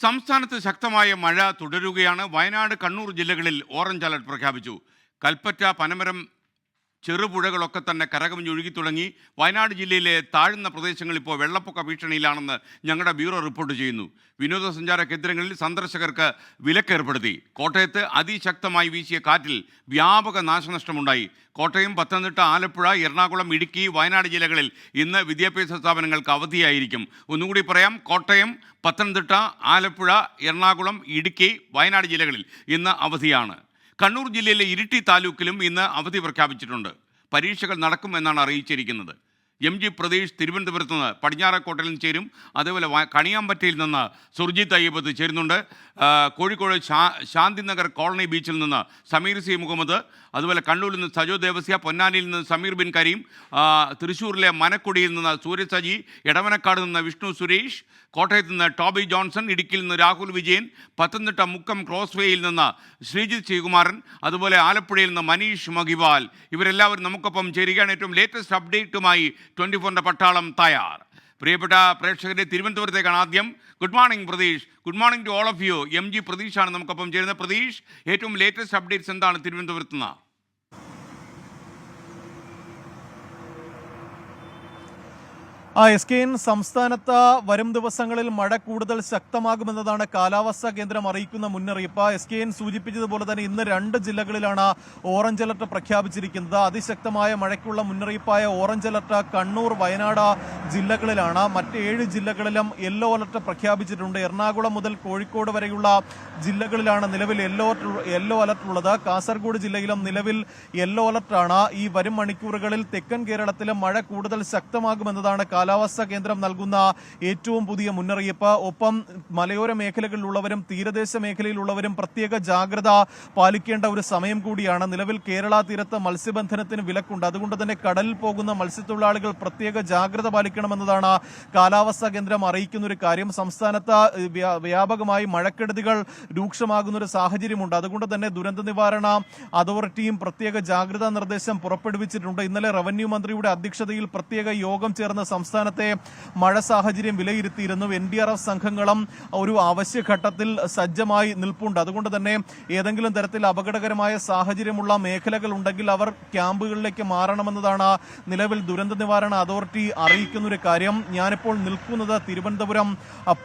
സംസ്ഥാനത്ത് ശക്തമായ മഴ തുടരുകയാണ്. വയനാട്, കണ്ണൂർ ജില്ലകളിൽ ഓറഞ്ച് അലർട്ട് പ്രഖ്യാപിച്ചു. കൽപ്പറ്റ, പനമരം ചെറുപുഴകളൊക്കെ തന്നെ കരകവിഞ്ഞൊഴുകി തുടങ്ങി. വയനാട് ജില്ലയിലെ താഴ്ന്ന പ്രദേശങ്ങൾ ഇപ്പോൾ വെള്ളപ്പൊക്ക ഭീഷണിയിലാണെന്ന് ഞങ്ങളുടെ ബ്യൂറോ റിപ്പോർട്ട് ചെയ്യുന്നു. വിനോദസഞ്ചാര കേന്ദ്രങ്ങളിൽ സന്ദർശകർക്ക് വിലക്കേർപ്പെടുത്തി. കോട്ടയത്ത് അതിശക്തമായി വീശിയ കാറ്റിൽ വ്യാപക നാശനഷ്ടമുണ്ടായി. കോട്ടയം, പത്തനംതിട്ട, ആലപ്പുഴ, എറണാകുളം, ഇടുക്കി, വയനാട് ജില്ലകളിൽ ഇന്ന് വിദ്യാഭ്യാസ സ്ഥാപനങ്ങൾക്ക് അവധിയായിരിക്കും. ഒന്നുകൂടി പറയാം, കോട്ടയം, പത്തനംതിട്ട, ആലപ്പുഴ, എറണാകുളം, ഇടുക്കി, വയനാട് ജില്ലകളിൽ ഇന്ന് അവധിയാണ്. കണ്ണൂർ ജില്ലയിലെ ഇരിട്ടി താലൂക്കിലും ഇന്ന് അവധി പ്രഖ്യാപിച്ചിട്ടുണ്ട്. പരീക്ഷകൾ നടക്കുമെന്നാണ് അറിയിച്ചിരിക്കുന്നത്. MG പ്രതീഷ് തിരുവനന്തപുരത്ത് നിന്ന് പടിഞ്ഞാറേക്കോട്ടയിൽ നിന്ന് ചേരും. അതേപോലെ കണിയാമ്പറ്റയിൽ നിന്ന് സുർജിത് അയ്യപ്പത്ത് ചേരുന്നുണ്ട്. കോഴിക്കോട് ശാന്തിനഗർ കോളനി ബീച്ചിൽ നിന്ന് സമീർ C. മുഹമ്മദ്, അതുപോലെ കണ്ണൂരിൽ നിന്ന് സജോ ദേവസ്യ, പൊന്നാനിയിൽ നിന്ന് സമീർ ബിൻ കരീം, തൃശ്ശൂരിലെ മനക്കുടിയിൽ നിന്ന് സൂര്യ സജി, എടവനക്കാട് നിന്ന് വിഷ്ണു സുരേഷ്, കോട്ടയത്ത് നിന്ന് ടോബി ജോൺസൺ, ഇടുക്കിയിൽ നിന്ന് രാഹുൽ വിജയൻ, പത്തനംതിട്ട മുക്കം ക്രോസ്വേയിൽ നിന്ന് ശ്രീജിത്ത് ശ്രീകുമാരൻ, അതുപോലെ ആലപ്പുഴയിൽ നിന്ന് മനീഷ് മഹിവാൽ, ഇവരെല്ലാവരും നമുക്കൊപ്പം ചേരുകയാണ്. ഏറ്റവും ലേറ്റസ്റ്റ് അപ്ഡേറ്റുമായി 24-ന്റെ പട്ടാളം തയ്യാർ. പ്രിയപ്പെട്ട പ്രേക്ഷകരെ, തിരുവനന്തപുരത്തേക്കാണ് ആദ്യം. Good morning Pratheesh. Good morning to all of you. MG പ്രതീഷാണ് നമുക്കൊപ്പം ചേരുന്നത്. പ്രതീഷ്, ഏറ്റവും ലേറ്റസ്റ്റ് അപ്ഡേറ്റ്സ് എന്താണ് തിരുവനന്തപുരത്ത് നിന്ന്? SKN സംസ്ഥാനത്ത് വരും ദിവസങ്ങളിൽ മഴ കൂടുതൽ ശക്തമാകുമെന്നതാണ് കാലാവസ്ഥാ കേന്ദ്രം അറിയിക്കുന്ന മുന്നറിയിപ്പ്. SKN സൂചിപ്പിച്ചതുപോലെ തന്നെ ഇന്ന് 2 ജില്ലകളിലാണ് ഓറഞ്ച് അലർട്ട് പ്രഖ്യാപിച്ചിരിക്കുന്നത്. അതിശക്തമായ മഴയ്ക്കുള്ള മുന്നറിയിപ്പായ ഓറഞ്ച് അലർട്ട് കണ്ണൂർ, വയനാട് ജില്ലകളിലാണ്. മറ്റ് 7 ജില്ലകളിലും യെല്ലോ അലർട്ട് പ്രഖ്യാപിച്ചിട്ടുണ്ട്. എറണാകുളം മുതൽ കോഴിക്കോട് വരെയുള്ള ജില്ലകളിലാണ് നിലവിൽ യെല്ലോ അലർട്ട് ഉള്ളത്. കാസർഗോഡ് ജില്ലയിലും നിലവിൽ യെല്ലോ അലർട്ടാണ്. ഈ വരും മണിക്കൂറുകളിൽ തെക്കൻ കേരളത്തിലും മഴ കൂടുതൽ ശക്തമാകുമെന്നതാണ് കാലാവസ്ഥാ കേന്ദ്രം നൽകുന്ന ഏറ്റവും പുതിയ മുന്നറിയിപ്പ്. ഒപ്പം മലയോര മേഖലകളിലുള്ളവരും തീരദേശ മേഖലയിലുള്ളവരും പ്രത്യേക ജാഗ്രത പാലിക്കേണ്ട ഒരു സമയം കൂടിയാണ്. നിലവിൽ കേരള തീരത്ത് മത്സ്യബന്ധനത്തിന് വിലക്കുണ്ട്. അതുകൊണ്ട് തന്നെ കടലിൽ പോകുന്ന മത്സ്യത്തൊഴിലാളികൾ പ്രത്യേക ജാഗ്രത പാലിക്കണമെന്നതാണ് കാലാവസ്ഥാ കേന്ദ്രം അറിയിക്കുന്ന ഒരു കാര്യം. സംസ്ഥാനത്ത് വ്യാപകമായി മഴക്കെടുതികൾ രൂക്ഷമാകുന്ന ഒരു സാഹചര്യമുണ്ട്. അതുകൊണ്ട് തന്നെ ദുരന്ത നിവാരണ അതോറിറ്റിയും പ്രത്യേക ജാഗ്രതാ നിർദ്ദേശം പുറപ്പെടുവിച്ചിട്ടുണ്ട്. ഇന്നലെ റവന്യൂ മന്ത്രിയുടെ അധ്യക്ഷതയിൽ പ്രത്യേക യോഗം ചേർന്ന സംസ്ഥാനത്തെ മഴ സാഹചര്യം വിലയിരുത്തിയിരുന്നു. NDRF സംഘങ്ങളും ഒരു അവശ്യഘട്ടത്തിൽ സജ്ജമായി നിൽപ്പുണ്ട്. അതുകൊണ്ട് തന്നെ ഏതെങ്കിലും തരത്തിൽ അപകടകരമായ സാഹചര്യമുള്ള മേഖലകൾ ഉണ്ടെങ്കിൽ അവർ ക്യാമ്പുകളിലേക്ക് മാറണമെന്നതാണ് നിലവിൽ ദുരന്ത നിവാരണ അതോറിറ്റി അറിയിക്കുന്ന ഒരു കാര്യം. ഞാനിപ്പോൾ നിൽക്കുന്നത് തിരുവനന്തപുരം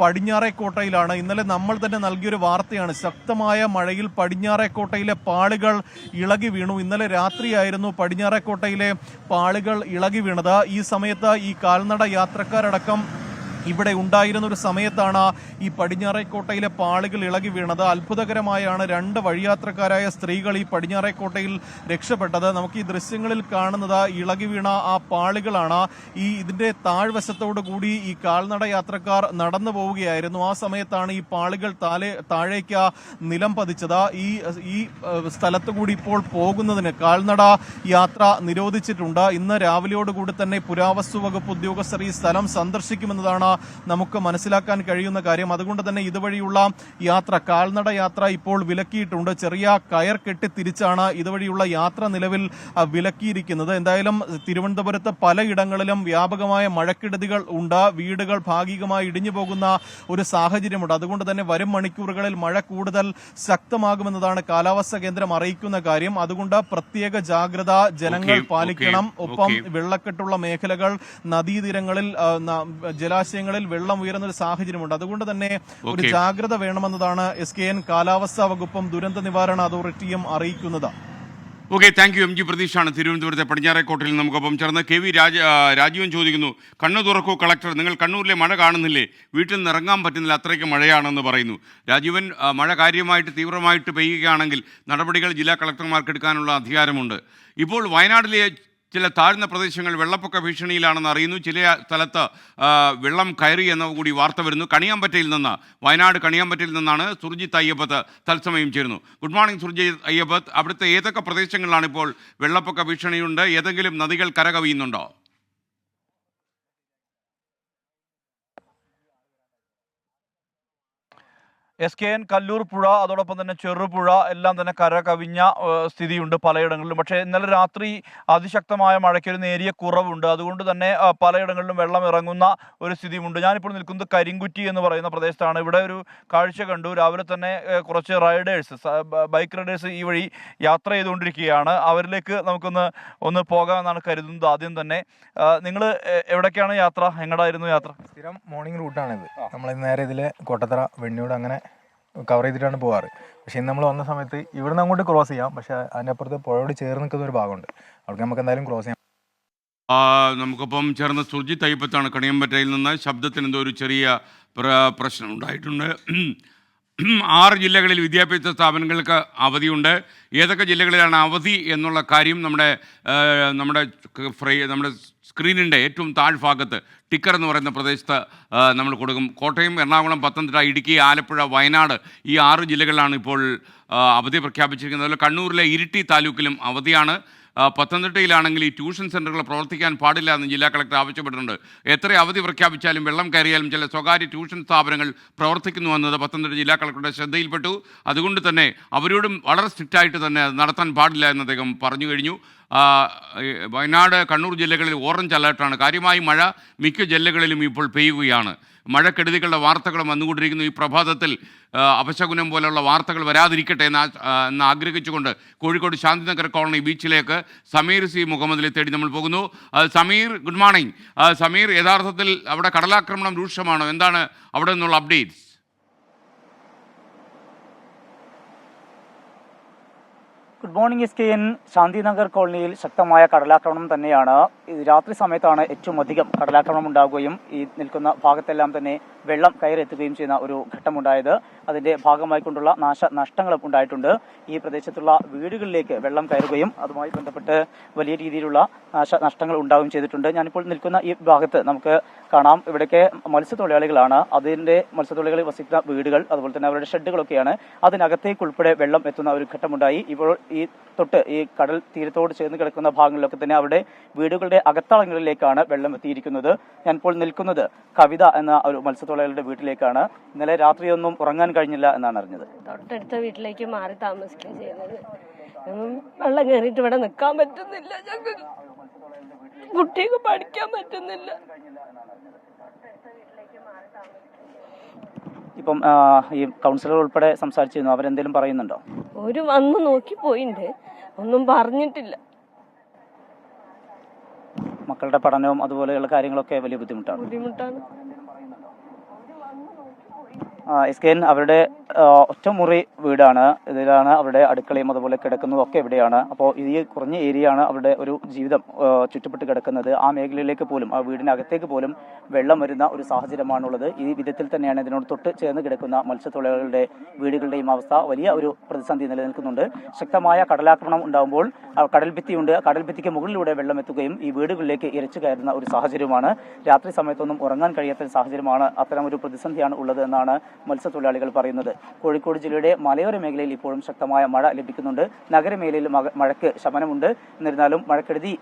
പടിഞ്ഞാറേക്കോട്ടയിലാണ്. ഇന്നലെ നമ്മൾ തന്നെ നൽകിയൊരു വാർത്തയാണ്. ശക്തമായ മഴയിൽ പടിഞ്ഞാറേക്കോട്ടയിലെ പാളികൾ ഇളകി വീണു. ഇന്നലെ രാത്രിയായിരുന്നു പടിഞ്ഞാറേക്കോട്ടയിലെ പാളികൾ ഇളകി വീണത്. ഈ സമയത്ത് ഈ കാൽനട യാത്രക്കാരടക്കം ഇവിടെ ഉണ്ടായിരുന്ന ഒരു സമയത്താണ് ഈ പടിഞ്ഞാറേക്കോട്ടയിലെ പാളികൾ ഇളകി വീണത്. അത്ഭുതകരമായാണ് 2 വഴിയാത്രക്കാരായ സ്ത്രീകൾ ഈ പടിഞ്ഞാറേക്കോട്ടയിൽ രക്ഷപ്പെട്ടത്. നമുക്ക് ഈ ദൃശ്യങ്ങളിൽ കാണുന്നത് ഇളകി വീണ ആ പാളികളാണ്. ഇതിന്റെ താഴ്വശത്തോടു കൂടി ഈ കാൽനട യാത്രക്കാർ നടന്നു പോവുകയായിരുന്നു. ആ സമയത്താണ് ഈ പാളികൾ താഴേക്ക് നിലം പതിച്ചത്. ഈ സ്ഥലത്തു കൂടി ഇപ്പോൾ പോകുന്നതിന് കാൽനട യാത്ര നിരോധിച്ചിട്ടുണ്ട്. ഇന്ന് രാവിലെയോടുകൂടി തന്നെ പുരാവസ്തു വകുപ്പ് ഉദ്യോഗസ്ഥർ ഈ സ്ഥലം സന്ദർശിക്കുമെന്നതാണ് നമുക്ക് മനസ്സിലാക്കാൻ കഴിയുന്ന കാര്യം. അതുകൊണ്ട് തന്നെ ഇതുവഴിയുള്ള യാത്ര, കാൽനട യാത്ര ഇപ്പോൾ വിലക്കിയിട്ടുണ്ട്. ചെറിയ കയർ കെട്ടി തിരിച്ചാണ് ഇതുവഴിയുള്ള യാത്ര നിലവിൽ വിലക്കിയിരിക്കുന്നത്. എന്തായാലും തിരുവനന്തപുരത്ത് പലയിടങ്ങളിലും വ്യാപകമായ മഴക്കെടുതികൾ ഉണ്ട്. വീടുകൾ ഭാഗികമായി ഇടിഞ്ഞു പോകുന്ന ഒരു സാഹചര്യമുണ്ട്. അതുകൊണ്ട് തന്നെ വരും മണിക്കൂറുകളിൽ മഴ കൂടുതൽ ശക്തമാകുമെന്നതാണ് കാലാവസ്ഥാ കേന്ദ്രം അറിയിക്കുന്ന കാര്യം. അതുകൊണ്ട് പ്രത്യേക ജാഗ്രത ജനങ്ങൾ പാലിക്കണം. ഒപ്പം വെള്ളക്കെട്ടുള്ള മേഖലകൾ, നദീതീരങ്ങളിൽ, ജലാശയങ്ങളിൽ വെള്ളം ഉയരുന്ന ഒരു സാഹചര്യമുണ്ട്. അതുകൊണ്ട് തന്നെ ഒരു ജാഗ്രത വേണമെന്നതാണ് SKN കാലാവസ്ഥാ വകുപ്പും ദുരന്ത നിവാരണ അതോറിറ്റിയും അറിയിക്കുന്നത്. Okay, thank U. MG പ്രതീഷാണ് തിരുവനന്തപുരത്തെ പടിഞ്ഞാറേക്കോട്ടയിൽ നമുക്കൊപ്പം ചേർന്ന്. KV രാജീവൻ ചോദിക്കുന്നു, കണ്ണു തുറക്കൂ കളക്ടർ, നിങ്ങൾ കണ്ണൂരിലെ മഴ കാണുന്നില്ലേ? വീട്ടിൽ നിന്ന് ഇറങ്ങാൻ പറ്റുന്നില്ല, അത്രയ്ക്ക് മഴയാണെന്ന് പറയുന്നു. രാജീവൻ, മഴ കാര്യമായിട്ട് തീവ്രമായിട്ട് പെയ്യുകയാണെങ്കിൽ നടപടികൾ ജില്ലാ കളക്ടർമാർക്ക് എടുക്കാനുള്ള അധികാരമുണ്ട്. ഇപ്പോൾ വയനാട്ടിലെ ചില താഴ്ന്ന പ്രദേശങ്ങൾ വെള്ളപ്പൊക്ക ഭീഷണിയിലാണെന്ന് അറിയുന്നു. ചില സ്ഥലത്ത് വെള്ളം കയറി എന്ന കൂടി വാർത്ത വരുന്നു. വയനാട് കണിയാമ്പറ്റയിൽ നിന്നാണ് സുർജിത് അയ്യപ്പത്ത് തത്സമയം ചേരുന്നു. Good morning Surjith Ayyappath. അവിടുത്തെ ഏതൊക്കെ പ്രദേശങ്ങളിലാണ് ഇപ്പോൾ വെള്ളപ്പൊക്ക ഭീഷണിയുണ്ട്? ഏതെങ്കിലും നദികൾ കരകവിയുന്നുണ്ടോ? SKN കല്ലൂർ പുഴ അതോടൊപ്പം തന്നെ ചെറുപുഴ എല്ലാം തന്നെ കര കവിഞ്ഞ സ്ഥിതിയുണ്ട് പലയിടങ്ങളിലും. പക്ഷേ ഇന്നലെ രാത്രി അതിശക്തമായ മഴയ്ക്ക് ഒരു നേരിയ കുറവുണ്ട്. അതുകൊണ്ട് തന്നെ പലയിടങ്ങളിലും വെള്ളം ഇറങ്ങുന്ന ഒരു സ്ഥിതിയുണ്ട്. ഞാനിപ്പോൾ നിൽക്കുന്നത് കരിങ്കുറ്റി എന്ന് പറയുന്ന പ്രദേശത്താണ്. ഇവിടെ ഒരു കാഴ്ച കണ്ടു. രാവിലെ തന്നെ കുറച്ച് ബൈക്ക് റൈഡേഴ്സ് ഈ വഴി യാത്ര ചെയ്തുകൊണ്ടിരിക്കുകയാണ്. അവരിലേക്ക് നമുക്കൊന്ന് പോകാമെന്നാണ് കരുതുന്നത്. ആദ്യം തന്നെ നിങ്ങൾ എവിടേക്കാണ് യാത്ര? എങ്ങടായിരുന്നു യാത്ര? സ്ഥിരം മോർണിംഗ് റൂട്ടാണിത്. നമ്മൾ നേരെ ഇതിൽ കോട്ടത്തറ വെണ്ണിയോട് അങ്ങനെ കവർ ചെയ്തിട്ടാണ് പോകാറ്. പക്ഷേ ഇന്ന് നമ്മൾ വന്ന സമയത്ത് ഇവിടുന്ന് അങ്ങോട്ട് ക്രോസ് ചെയ്യാം. പക്ഷേ അതിനപ്പുറത്ത് പുഴയോട് ചേർന്ന് നിൽക്കുന്ന ഒരു ഭാഗമുണ്ട്. അവിടെ നമുക്ക് എന്തായാലും ക്രോസ് ചെയ്യാം. നമുക്കൊപ്പം ചേർന്ന സുർജിത്ത് അയ്യപ്പത്താണ് കണിയമ്പറ്റയിൽ നിന്ന്. ശബ്ദത്തിന് എന്തോ ഒരു ചെറിയ പ്രശ്നം ഉണ്ടായിട്ടുണ്ട്. 6 ജില്ലകളിൽ വിദ്യാഭ്യാസ സ്ഥാപനങ്ങൾക്ക് അവധിയുണ്ട്. ഏതൊക്കെ ജില്ലകളിലാണ് അവധി എന്നുള്ള കാര്യം നമ്മുടെ സ്ക്രീനിൻ്റെ ഏറ്റവും താഴ്ഭാഗത്ത് ടിക്കർ എന്ന് പറയുന്ന പ്രദേശത്ത് നമ്മൾ കൊടുക്കും. കോട്ടയം, എറണാകുളം, പത്തനംതിട്ട, ഇടുക്കി, ആലപ്പുഴ, വയനാട് ഈ 6 ജില്ലകളിലാണ് ഇപ്പോൾ അവധി പ്രഖ്യാപിച്ചിരിക്കുന്നത്. അതുപോലെ കണ്ണൂരിലെ ഇരിട്ടി താലൂക്കിലും അവധിയാണ്. പത്തനംതിട്ടയിലാണെങ്കിൽ ഈ ട്യൂഷൻ സെൻ്ററുകൾ പ്രവർത്തിക്കാൻ പാടില്ല എന്ന് ജില്ലാ കളക്ടർ ആവശ്യപ്പെട്ടിട്ടുണ്ട്. എത്ര അവധി പ്രഖ്യാപിച്ചാലും വെള്ളം കയറിയാലും ചില സ്വകാര്യ ട്യൂഷൻ സ്ഥാപനങ്ങൾ പ്രവർത്തിക്കുന്നു എന്നത് പത്തനംതിട്ട ജില്ലാ കളക്ടറുടെ ശ്രദ്ധയിൽപ്പെട്ടു. അതുകൊണ്ട് തന്നെ അവരോടും വളരെ സ്ട്രിക്റ്റായിട്ട് തന്നെ നടത്താൻ പാടില്ല എന്ന് അദ്ദേഹം പറഞ്ഞു കഴിഞ്ഞു. വയനാട്, കണ്ണൂർ ജില്ലകളിൽ ഓറഞ്ച് അലേർട്ടാണ്. കാര്യമായി മഴ മിക്ക ജില്ലകളിലും ഇപ്പോൾ പെയ്യുകയാണ്. മഴക്കെടുതികളുടെ വാർത്തകളും വന്നുകൊണ്ടിരിക്കുന്നു. ഈ പ്രഭാതത്തിൽ അപശകുനം പോലെയുള്ള വാർത്തകൾ വരാതിരിക്കട്ടെ എന്ന് ആഗ്രഹിച്ചുകൊണ്ട് കോഴിക്കോട് ശാന്തിനഗർ കോളനി ബീച്ചിലേക്ക് സമീർ സി മുഹമ്മദിലെ തേടി നമ്മൾ പോകുന്നു. Sameer, good morning. സമീർ, യഥാർത്ഥത്തിൽ അവിടെ കടലാക്രമണം രൂക്ഷമാണോ? എന്താണ് അവിടെ നിന്നുള്ള updates? Good morning. SKN Shanthinagar കോളനിയിൽ ശക്തമായ കടലാക്രമണം തന്നെയാണ്. രാത്രി സമയത്താണ് ഏറ്റവും അധികം കടലാക്രമണം ഉണ്ടാവുകയും ഈ നിൽക്കുന്ന ഭാഗത്തെല്ലാം തന്നെ വെള്ളം കയറെത്തുകയും ചെയ്യുന്ന ഒരു ഘട്ടമുണ്ടായത്. അതിന്റെ ഭാഗമായിക്കൊണ്ടുള്ള നാശനഷ്ടങ്ങളും ഉണ്ടായിട്ടുണ്ട്. ഈ പ്രദേശത്തുള്ള വീടുകളിലേക്ക് വെള്ളം കയറുകയും അതുമായി ബന്ധപ്പെട്ട് വലിയ രീതിയിലുള്ള നാശനഷ്ടങ്ങൾ ഉണ്ടാവുകയും ചെയ്തിട്ടുണ്ട്. ഞാനിപ്പോൾ നിൽക്കുന്ന ഈ ഭാഗത്ത് നമുക്ക് കാണാം, ഇവിടേക്ക് മത്സ്യത്തൊഴിലാളികളാണ്. മത്സ്യത്തൊഴിലാളികൾ വസിക്കുന്ന വീടുകൾ, അതുപോലെ തന്നെ അവരുടെ ഷെഡുകളൊക്കെയാണ്. അതിനകത്തേക്ക് ഉൾപ്പെടെ വെള്ളം എത്തുന്ന ഒരു ഘട്ടമുണ്ടായി. ഇപ്പോൾ ഈ കടൽ തീരത്തോട് ചേർന്ന് കിടക്കുന്ന ഭാഗങ്ങളിലൊക്കെ തന്നെ അവരുടെ വീടുകളുടെ അകത്തളങ്ങളിലേക്കാണ് വെള്ളം എത്തിയിരിക്കുന്നത്. ഞാനിപ്പോൾ നിൽക്കുന്നത് കവിത എന്ന ഒരു മത്സ്യത്തൊഴിലാളിയുടെ വീട്ടിലേക്കാണ്. ഇന്നലെ രാത്രിയൊന്നും ഉറങ്ങാൻ കഴിഞ്ഞില്ല എന്നാണ് അറിഞ്ഞത്. തൊട്ടടുത്ത വീട്ടിലേക്ക് മാറി താമസിക്കുക ചെയ്യുന്നത്. വെള്ളം കയറിയിട്ട് ഇവിടെ നിൽക്കാൻ പറ്റുന്നില്ല. ഞങ്ങൾക്ക് കുട്ടിക്ക് പഠിക്കാൻ പറ്റുന്നില്ല. ഇപ്പം ഈ കൗൺസിലർ ഉൾപ്പെടെ സംസാരിച്ചിരുന്നു. അവരെന്തെങ്കിലും പറയുന്നുണ്ടോ? ഒരു വന്ന് നോക്കി പോയിണ്ട്, ഒന്നും പറഞ്ഞിട്ടില്ല. മക്കളുടെ പഠനവും അതുപോലെയുള്ള കാര്യങ്ങളൊക്കെ വലിയ ബുദ്ധിമുട്ടാണ്. SKN അവരുടെ ഒറ്റമുറി വീടാണ്. ഇതിലാണ് അവരുടെ അടുക്കളയും അതുപോലെ കിടക്കുന്നതും ഒക്കെ ഇവിടെയാണ്. അപ്പോൾ ഈ കുറഞ്ഞ ഏരിയയാണ് അവരുടെ ഒരു ജീവിതം ചുറ്റപ്പെട്ട് കിടക്കുന്നത്. ആ മേഖലയിലേക്ക് പോലും, ആ വീടിനകത്തേക്ക് പോലും വെള്ളം വരുന്ന ഒരു സാഹചര്യമാണുള്ളത്. ഈ വിധത്തിൽ തന്നെയാണ് ഇതിനോട് തൊട്ട് ചേർന്ന് കിടക്കുന്ന മത്സ്യത്തൊഴിലാളികളുടെ വീടുകളുടെയും അവസ്ഥ. വലിയ ഒരു പ്രതിസന്ധി നിലനിൽക്കുന്നുണ്ട്. ശക്തമായ കടലാക്രമണം ഉണ്ടാകുമ്പോൾ കടൽഭിത്തിയുണ്ട്. കടൽഭിത്തിക്ക് മുകളിലൂടെ വെള്ളം എത്തുകയും ഈ വീടുകളിലേക്ക് ഇരച്ചു കയറുന്ന ഒരു സാഹചര്യമാണ്. രാത്രി സമയത്തൊന്നും ഉറങ്ങാൻ കഴിയാത്ത സാഹചര്യമാണ്. അത്തരം ഒരു പ്രതിസന്ധിയാണ് ഉള്ളത് എന്നാണ് മത്സ്യത്തൊഴിലാളികൾ പറയുന്നത്. കോഴിക്കോട് ജില്ലയുടെ മലയോര മേഖലയിൽ ഇപ്പോഴും ശക്തമായ മഴ ലഭിക്കുന്നുണ്ട്. നഗരമേഖലയിൽ മഴയ്ക്ക് ശമനമുണ്ട്. എന്നിരുന്നാലും മഴക്കെടുതി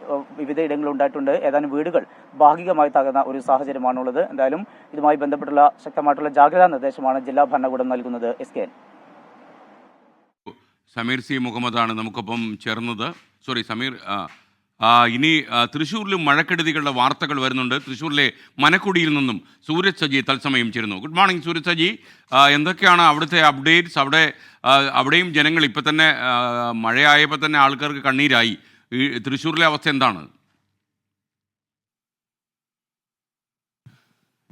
വിവിധ ഇടങ്ങളിൽ ഉണ്ടായിട്ടുണ്ട്. ഏതാനും വീടുകൾ ഭാഗികമായി തകർന്ന ഒരു സാഹചര്യമാണുള്ളത്. എന്തായാലും ഇതുമായി ബന്ധപ്പെട്ടുള്ള ശക്തമായിട്ടുള്ള ജാഗ്രതാ നിർദ്ദേശമാണ് ജില്ലാ ഭരണകൂടം നൽകുന്നത്. SKN സമീർ സി മുഹമ്മദാണ് നമുക്കൊപ്പം ചേർന്നത്. സമീർ, ഇനി തൃശ്ശൂരിലും മഴക്കെടുതികളുടെ വാർത്തകൾ വരുന്നുണ്ട്. തൃശ്ശൂരിലെ മനക്കുടിയിൽ നിന്നും സൂരജ് സജി തത്സമയം ചേരുന്നു. Good morning Sooraj Saji. എന്തൊക്കെയാണ് അവിടുത്തെ അപ്ഡേറ്റ്സ്? അവിടെയും ജനങ്ങൾ ഇപ്പം തന്നെ മഴയായപ്പോൾ തന്നെ ആൾക്കാർക്ക് കണ്ണീരായി. തൃശ്ശൂരിലെ അവസ്ഥ എന്താണ്?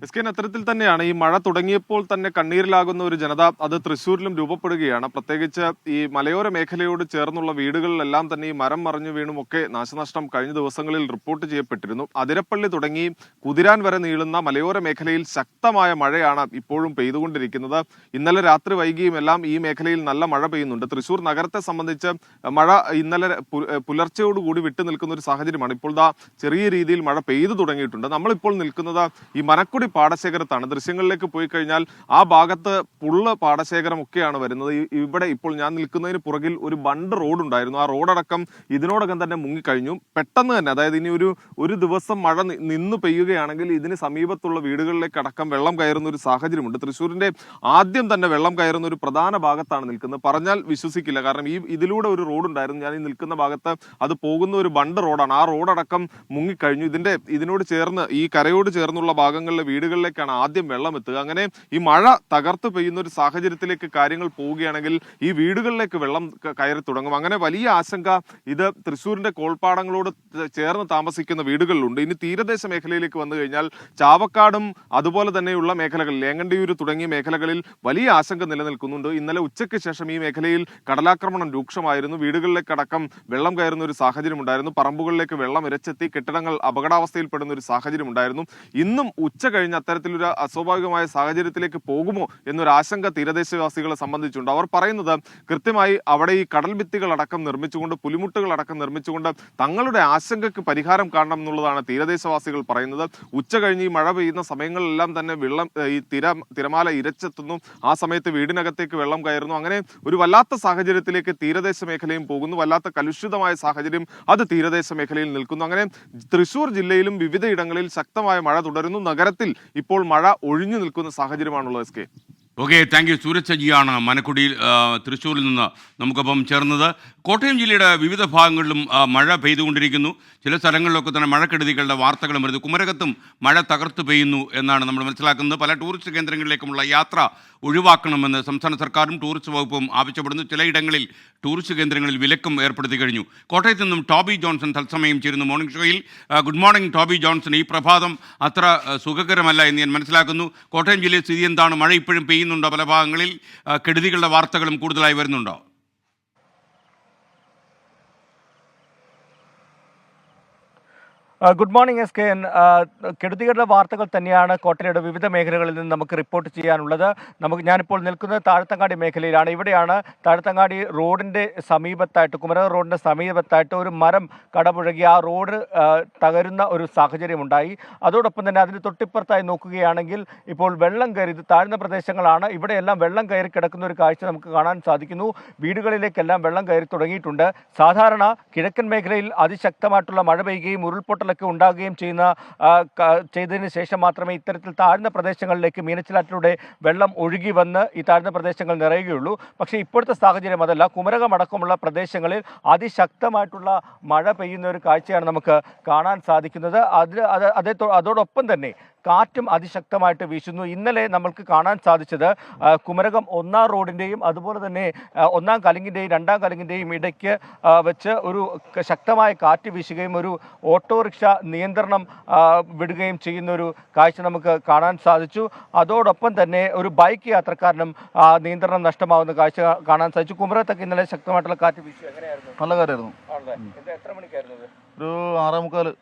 SKN അത്തരത്തിൽ തന്നെയാണ്. ഈ മഴ തുടങ്ങിയപ്പോൾ തന്നെ കണ്ണീരിലാകുന്ന ഒരു ജനത അത് തൃശ്ശൂരിലും രൂപപ്പെടുകയാണ്. പ്രത്യേകിച്ച് ഈ മലയോര മേഖലയോട് ചേർന്നുള്ള വീടുകളിലെല്ലാം തന്നെ ഈ മരം മറിഞ്ഞു വീണുമൊക്കെ നാശനഷ്ടം കഴിഞ്ഞ ദിവസങ്ങളിൽ റിപ്പോർട്ട് ചെയ്യപ്പെട്ടിരുന്നു. അതിരപ്പള്ളി തുടങ്ങി കുതിരാൻ വരെ നീളുന്ന മലയോര മേഖലയിൽ ശക്തമായ മഴയാണ് ഇപ്പോഴും പെയ്തുകൊണ്ടിരിക്കുന്നത്. ഇന്നലെ രാത്രി വൈകിയും എല്ലാം ഈ മേഖലയിൽ നല്ല മഴ പെയ്യുന്നുണ്ട്. തൃശ്ശൂർ നഗരത്തെ സംബന്ധിച്ച് മഴ ഇന്നലെ പുലർച്ചയോടുകൂടി വിട്ടു നിൽക്കുന്ന ഒരു സാഹചര്യമാണ്. ഇപ്പോൾ ചെറിയ രീതിയിൽ മഴ പെയ്തു തുടങ്ങിയിട്ടുണ്ട്. നമ്മളിപ്പോൾ നിൽക്കുന്നത് ഈ മനക്കുടി പാടശേഖരത്താണ്. ദൃശ്യങ്ങളിലേക്ക് പോയി കഴിഞ്ഞാൽ ആ ഭാഗത്ത് പുള്ള പാടശേഖരം ഒക്കെയാണ് വരുന്നത്. ഇവിടെ ഇപ്പോൾ ഞാൻ നിൽക്കുന്നതിന് പുറകിൽ ഒരു ബണ്ട് റോഡ് ഉണ്ടായിരുന്നു. ആ റോഡടക്കം ഇതിനോടകം തന്നെ മുങ്ങിക്കഴിഞ്ഞു. പെട്ടെന്ന് തന്നെ, അതായത് ഇനി ഒരു ദിവസം മഴ നിന്ന് പെയ്യുകയാണെങ്കിൽ ഇതിന് സമീപത്തുള്ള വീടുകളിലേക്ക് അടക്കം വെള്ളം കയറുന്ന ഒരു സാഹചര്യമുണ്ട്. തൃശ്ശൂരിന്റെ ആദ്യം തന്നെ വെള്ളം കയറുന്ന ഒരു പ്രധാന ഭാഗത്താണ് നിൽക്കുന്നത്. പറഞ്ഞാൽ വിശ്വസിക്കില്ല. കാരണം ഇതിലൂടെ ഒരു റോഡ് ഉണ്ടായിരുന്നു. ഞാൻ ഈ നിൽക്കുന്ന ഭാഗത്ത് അത് പോകുന്ന ഒരു ബണ്ട് റോഡാണ്. ആ റോഡടക്കം മുങ്ങിക്കഴിഞ്ഞു. ഇതിനോട് ചേർന്ന് ഈ കരയോട് ചേർന്നുള്ള ഭാഗങ്ങളിലെ വീടുകളിലേക്കാണ് ആദ്യം വെള്ളം എത്തുക. അങ്ങനെ ഈ മഴ തകർത്ത് പെയ്യുന്ന ഒരു സാഹചര്യത്തിലേക്ക് കാര്യങ്ങൾ പോവുകയാണെങ്കിൽ ഈ വീടുകളിലേക്ക് വെള്ളം കയറി തുടങ്ങും. അങ്ങനെ വലിയ ആശങ്ക ഇത് തൃശ്ശൂരിന്റെ കോൾപ്പാടങ്ങളോട് ചേർന്ന് താമസിക്കുന്ന വീടുകളിലുണ്ട്. ഇനി തീരദേശ മേഖലയിലേക്ക് വന്നു കഴിഞ്ഞാൽ ചാവക്കാടും അതുപോലെ തന്നെയുള്ള മേഖലകളിൽ, ഏങ്ങണ്ടിയൂര് തുടങ്ങിയ മേഖലകളിൽ വലിയ ആശങ്ക നിലനിൽക്കുന്നുണ്ട്. ഇന്നലെ ഉച്ചയ്ക്ക് ശേഷം ഈ മേഖലയിൽ കടലാക്രമണം രൂക്ഷമായിരുന്നു. വീടുകളിലേക്കടക്കം വെള്ളം കയറുന്ന ഒരു സാഹചര്യം ഉണ്ടായിരുന്നു. പറമ്പുകളിലേക്ക് വെള്ളം ഇരച്ചെത്തി കെട്ടിടങ്ങൾ അപകടാവസ്ഥയിൽപ്പെടുന്ന ഒരു സാഹചര്യം ഉണ്ടായിരുന്നു. ഇന്നും ഉച്ച കഴിഞ്ഞ് അത്തരത്തിലൊരു അസ്വാഭാവികമായ സാഹചര്യത്തിലേക്ക് പോകുമോ എന്നൊരു ആശങ്ക തീരദേശവാസികളെ സംബന്ധിച്ചുണ്ട്. അവർ പറയുന്നത് കൃത്യമായി അവിടെ ഈ കടൽ ഭിത്തികളടക്കം നിർമ്മിച്ചുകൊണ്ട്, പുലിമുട്ടുകളടക്കം നിർമ്മിച്ചുകൊണ്ട് തങ്ങളുടെ ആശങ്കയ്ക്ക് പരിഹാരം കാണണം എന്നുള്ളതാണ് തീരദേശവാസികൾ പറയുന്നത്. ഉച്ച കഴിഞ്ഞ് ഈ മഴ പെയ്യുന്ന സമയങ്ങളിലെല്ലാം തന്നെ ഈ തിരമാല ഇരച്ചെത്തുന്നു. ആ സമയത്ത് വീടിനകത്തേക്ക് വെള്ളം കയറുന്നു. അങ്ങനെ ഒരു വല്ലാത്ത സാഹചര്യത്തിലേക്ക് തീരദേശ മേഖലയും പോകുന്നു. വല്ലാത്ത കലുഷിതമായ സാഹചര്യം അത് തീരദേശ മേഖലയിൽ നിൽക്കുന്നു. അങ്ങനെ തൃശ്ശൂർ ജില്ലയിലും വിവിധയിടങ്ങളിൽ ശക്തമായ മഴ തുടരുന്നു. നഗരത്തിൽ ഇപ്പോൾ മഴ ഒഴിഞ്ഞു നിൽക്കുന്ന സാഹചര്യമാണുള്ളത്. SK. Okay, thank you. Suraj സജിയാണ് മനക്കുടിയിൽ തൃശ്ശൂരിൽ നിന്ന് നമുക്കൊപ്പം ചേർന്നത്. കോട്ടയം ജില്ലയുടെ വിവിധ ഭാഗങ്ങളിലും മഴ പെയ്തുകൊണ്ടിരിക്കുന്നു. ചില സ്ഥലങ്ങളിലൊക്കെ തന്നെ മഴക്കെടുതികളുടെ വാർത്തകളും വരുന്നു. കുമരകത്തും മഴ തകർത്ത് പെയ്യുന്നു എന്നാണ് നമ്മൾ മനസ്സിലാക്കുന്നത്. പല ടൂറിസ്റ്റ് കേന്ദ്രങ്ങളിലേക്കുമുള്ള യാത്ര ഒഴിവാക്കണമെന്ന് സംസ്ഥാന സർക്കാരും ടൂറിസ്റ്റ് വകുപ്പും ആവശ്യപ്പെടുന്നു. ചിലയിടങ്ങളിൽ ടൂറിസ്റ്റ് കേന്ദ്രങ്ങളിൽ വിലക്കും ഏർപ്പെടുത്തി കഴിഞ്ഞു. കോട്ടയത്ത് നിന്നും ടോബി ജോൺസൺ തത്സമയം ചേരുന്നു മോർണിംഗ് ഷോയിൽ. Good morning Toby Johnson. ഈ പ്രഭാതം അത്ര സുഖകരമല്ല എന്ന് ഞാൻ മനസ്സിലാക്കുന്നു. കോട്ടയം ജില്ലയിൽ സ്ഥിതി എന്താണ്? മഴ ഇപ്പോഴും പെയ്യുന്നുണ്ടോ? പല ഭാഗങ്ങളിൽ കെടുതികളുടെ വാർത്തകളും കൂടുതലായി വരുന്നുണ്ടോ? Good morning S K N. കെടുതികളുടെ വാർത്തകൾ തന്നെയാണ് കോട്ടയയുടെ വിവിധ മേഖലകളിൽ നിന്ന് നമുക്ക് റിപ്പോർട്ട് ചെയ്യാനുള്ളത്. ഞാനിപ്പോൾ നിൽക്കുന്നത് താഴത്തങ്ങാടി മേഖലയിലാണ്. ഇവിടെയാണ് താഴത്തങ്ങാടി റോഡിൻ്റെ സമീപത്തായിട്ട്, കുമരകം റോഡിൻ്റെ സമീപത്തായിട്ട് ഒരു മരം കടപുഴകി ആ റോഡ് തകരുന്ന ഒരു സാഹചര്യമുണ്ടായി. അതോടൊപ്പം തന്നെ അതിന് തൊട്ടിപ്പുറത്തായി നോക്കുകയാണെങ്കിൽ ഇപ്പോൾ വെള്ളം കയറി, ഇത് താഴ്ന്ന പ്രദേശങ്ങളാണ്, ഇവിടെയെല്ലാം വെള്ളം കയറി കിടക്കുന്ന ഒരു കാഴ്ച നമുക്ക് കാണാൻ സാധിക്കുന്നു. വീടുകളിലേക്കെല്ലാം വെള്ളം കയറി തുടങ്ങിയിട്ടുണ്ട്. സാധാരണ കിഴക്കൻ മേഖലയിൽ അതിശക്തമായിട്ടുള്ള മഴ പെയ്യുകയും ഉരുൾപൊട്ടൽ ഉണ്ടാകുകയും ചെയ്തതിന് ശേഷം മാത്രമേ ഇത്തരത്തിൽ താഴ്ന്ന പ്രദേശങ്ങളിലേക്ക് മീനച്ചിലാറ്റിലൂടെ വെള്ളം ഒഴുകി വന്ന് ഈ താഴ്ന്ന പ്രദേശങ്ങൾ നിറയുകയുള്ളൂ. പക്ഷേ ഇപ്പോഴത്തെ സാഹചര്യം അതല്ല. കുമരകം അടക്കമുള്ള പ്രദേശങ്ങളിൽ അതിശക്തമായിട്ടുള്ള മഴ പെയ്യുന്ന ഒരു കാഴ്ചയാണ് നമുക്ക് കാണാൻ സാധിക്കുന്നത്. അതോടൊപ്പം തന്നെ കാറ്റും അതിശക്തമായിട്ട് വീശുന്നു. ഇന്നലെ നമ്മൾക്ക് കാണാൻ സാധിച്ചത് കുമരകം 1-ാം റോഡിൻ്റെയും അതുപോലെ തന്നെ 1-ാം കലുങ്കിൻ്റെയും 2-ാം കലുങ്കിൻ്റെയും ഇടയ്ക്ക് വെച്ച് ഒരു ശക്തമായ കാറ്റ് വീശുകയും ഒരു ഓട്ടോറിക്ഷ നിയന്ത്രണം വിടുകയും ചെയ്യുന്ന ഒരു കാഴ്ച നമുക്ക് കാണാൻ സാധിച്ചു. അതോടൊപ്പം തന്നെ ഒരു ബൈക്ക് യാത്രക്കാരനും നിയന്ത്രണം നഷ്ടമാവുന്ന കാഴ്ച കാണാൻ സാധിച്ചു. കുമരകത്തൊക്കെ ഇന്നലെ ശക്തമായിട്ടുള്ള കാറ്റ് വീശു. എങ്ങനെയായിരുന്നു? നല്ല കാര്യമായിരുന്നു. എത്ര മണിക്കായിരുന്നു? ഒരു 6:45,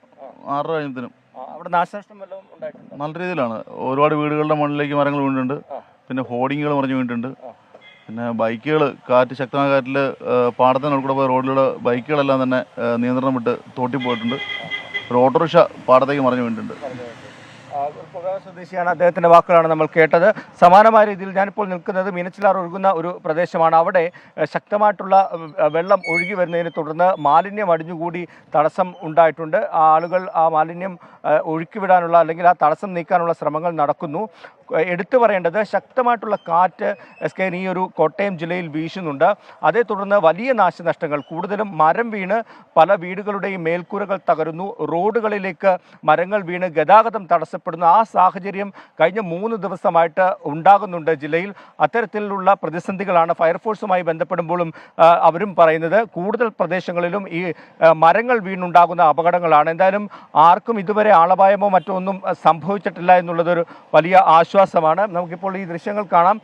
6:30 കഴിയുമ്പത്തിനും. അവിടെ നാശനഷ്ടം വല്ലതും ഉണ്ടായിട്ടുണ്ട്? നല്ല രീതിയിലാണ്. ഒരുപാട് വീടുകളുടെ മുകളിലേക്ക് മരങ്ങൾ വീണിട്ടുണ്ട്. പിന്നെ ഹോർഡിങ്ങുകൾ മറിഞ്ഞു വീണിട്ടുണ്ട്. പിന്നെ ബൈക്കുകൾ, ശക്തമായ കാറ്റിൽ പാടത്തിനടുക്കൂടെ പോയ റോഡിലൂടെ ബൈക്കുകളെല്ലാം തന്നെ നിയന്ത്രണം വിട്ട് തോട്ടി പോയിട്ടുണ്ട്. ഒരു ഓട്ടോറിക്ഷ പാടത്തേക്ക് മറിഞ്ഞു വീണിട്ടുണ്ട്. സ്വദേശിയാണ്, അദ്ദേഹത്തിന്റെ വാക്കുകളാണ് നമ്മൾ കേട്ടത്. സമാനമായ രീതിയിൽ ഞാനിപ്പോൾ നിൽക്കുന്നത് മീനച്ചിലാർ ഒഴുകുന്ന ഒരു പ്രദേശമാണ്. അവിടെ ശക്തമായിട്ടുള്ള വെള്ളം ഒഴുകി വരുന്നതിനെ തുടർന്ന് മാലിന്യം അടിഞ്ഞുകൂടി തടസ്സം ഉണ്ടായിട്ടുണ്ട്. ആളുകൾ ആ മാലിന്യം ഒഴുക്കിവിടാനുള്ള അല്ലെങ്കിൽ ആ തടസ്സം നീക്കാനുള്ള ശ്രമങ്ങൾ നടക്കുന്നു. എടുത്തു പറയേണ്ടത് ശക്തമായിട്ടുള്ള കാറ്റ് ഈ ഒരു കോട്ടയം ജില്ലയിൽ വീശുന്നുണ്ട്. അതേ തുടർന്ന് വലിയ നാശനഷ്ടങ്ങൾ, കൂടുതലും മരം വീണ് പല വീടുകളുടെയും മേൽക്കൂരകൾ തകരുന്നു. റോഡുകളിലേക്ക് മരങ്ങൾ വീണ് ഗതാഗതം തടസ്സപ്പെടുന്നു. ആ സാഹചര്യം കഴിഞ്ഞ 3 ദിവസമായിട്ട് ഉണ്ടാകുന്നുണ്ട് ജില്ലയിൽ. അത്തരത്തിലുള്ള പ്രതിസന്ധികളാണ് ഫയർഫോഴ്സുമായി ബന്ധപ്പെടുമ്പോഴും അവരും പറയുന്നത്. കൂടുതൽ പ്രദേശങ്ങളിലും ഈ മരങ്ങൾ വീണുണ്ടാകുന്ന അപകടങ്ങളാണ്. എന്തായാലും ആർക്കും ഇതുവരെ ആളപായമോ മറ്റോ ഒന്നും സംഭവിച്ചിട്ടില്ല എന്നുള്ളതൊരു വലിയ ആശ്വാസം ആശ്വാസമാണ്. നമുക്കിപ്പോൾ ഈ ദൃശ്യങ്ങൾ കാണാം.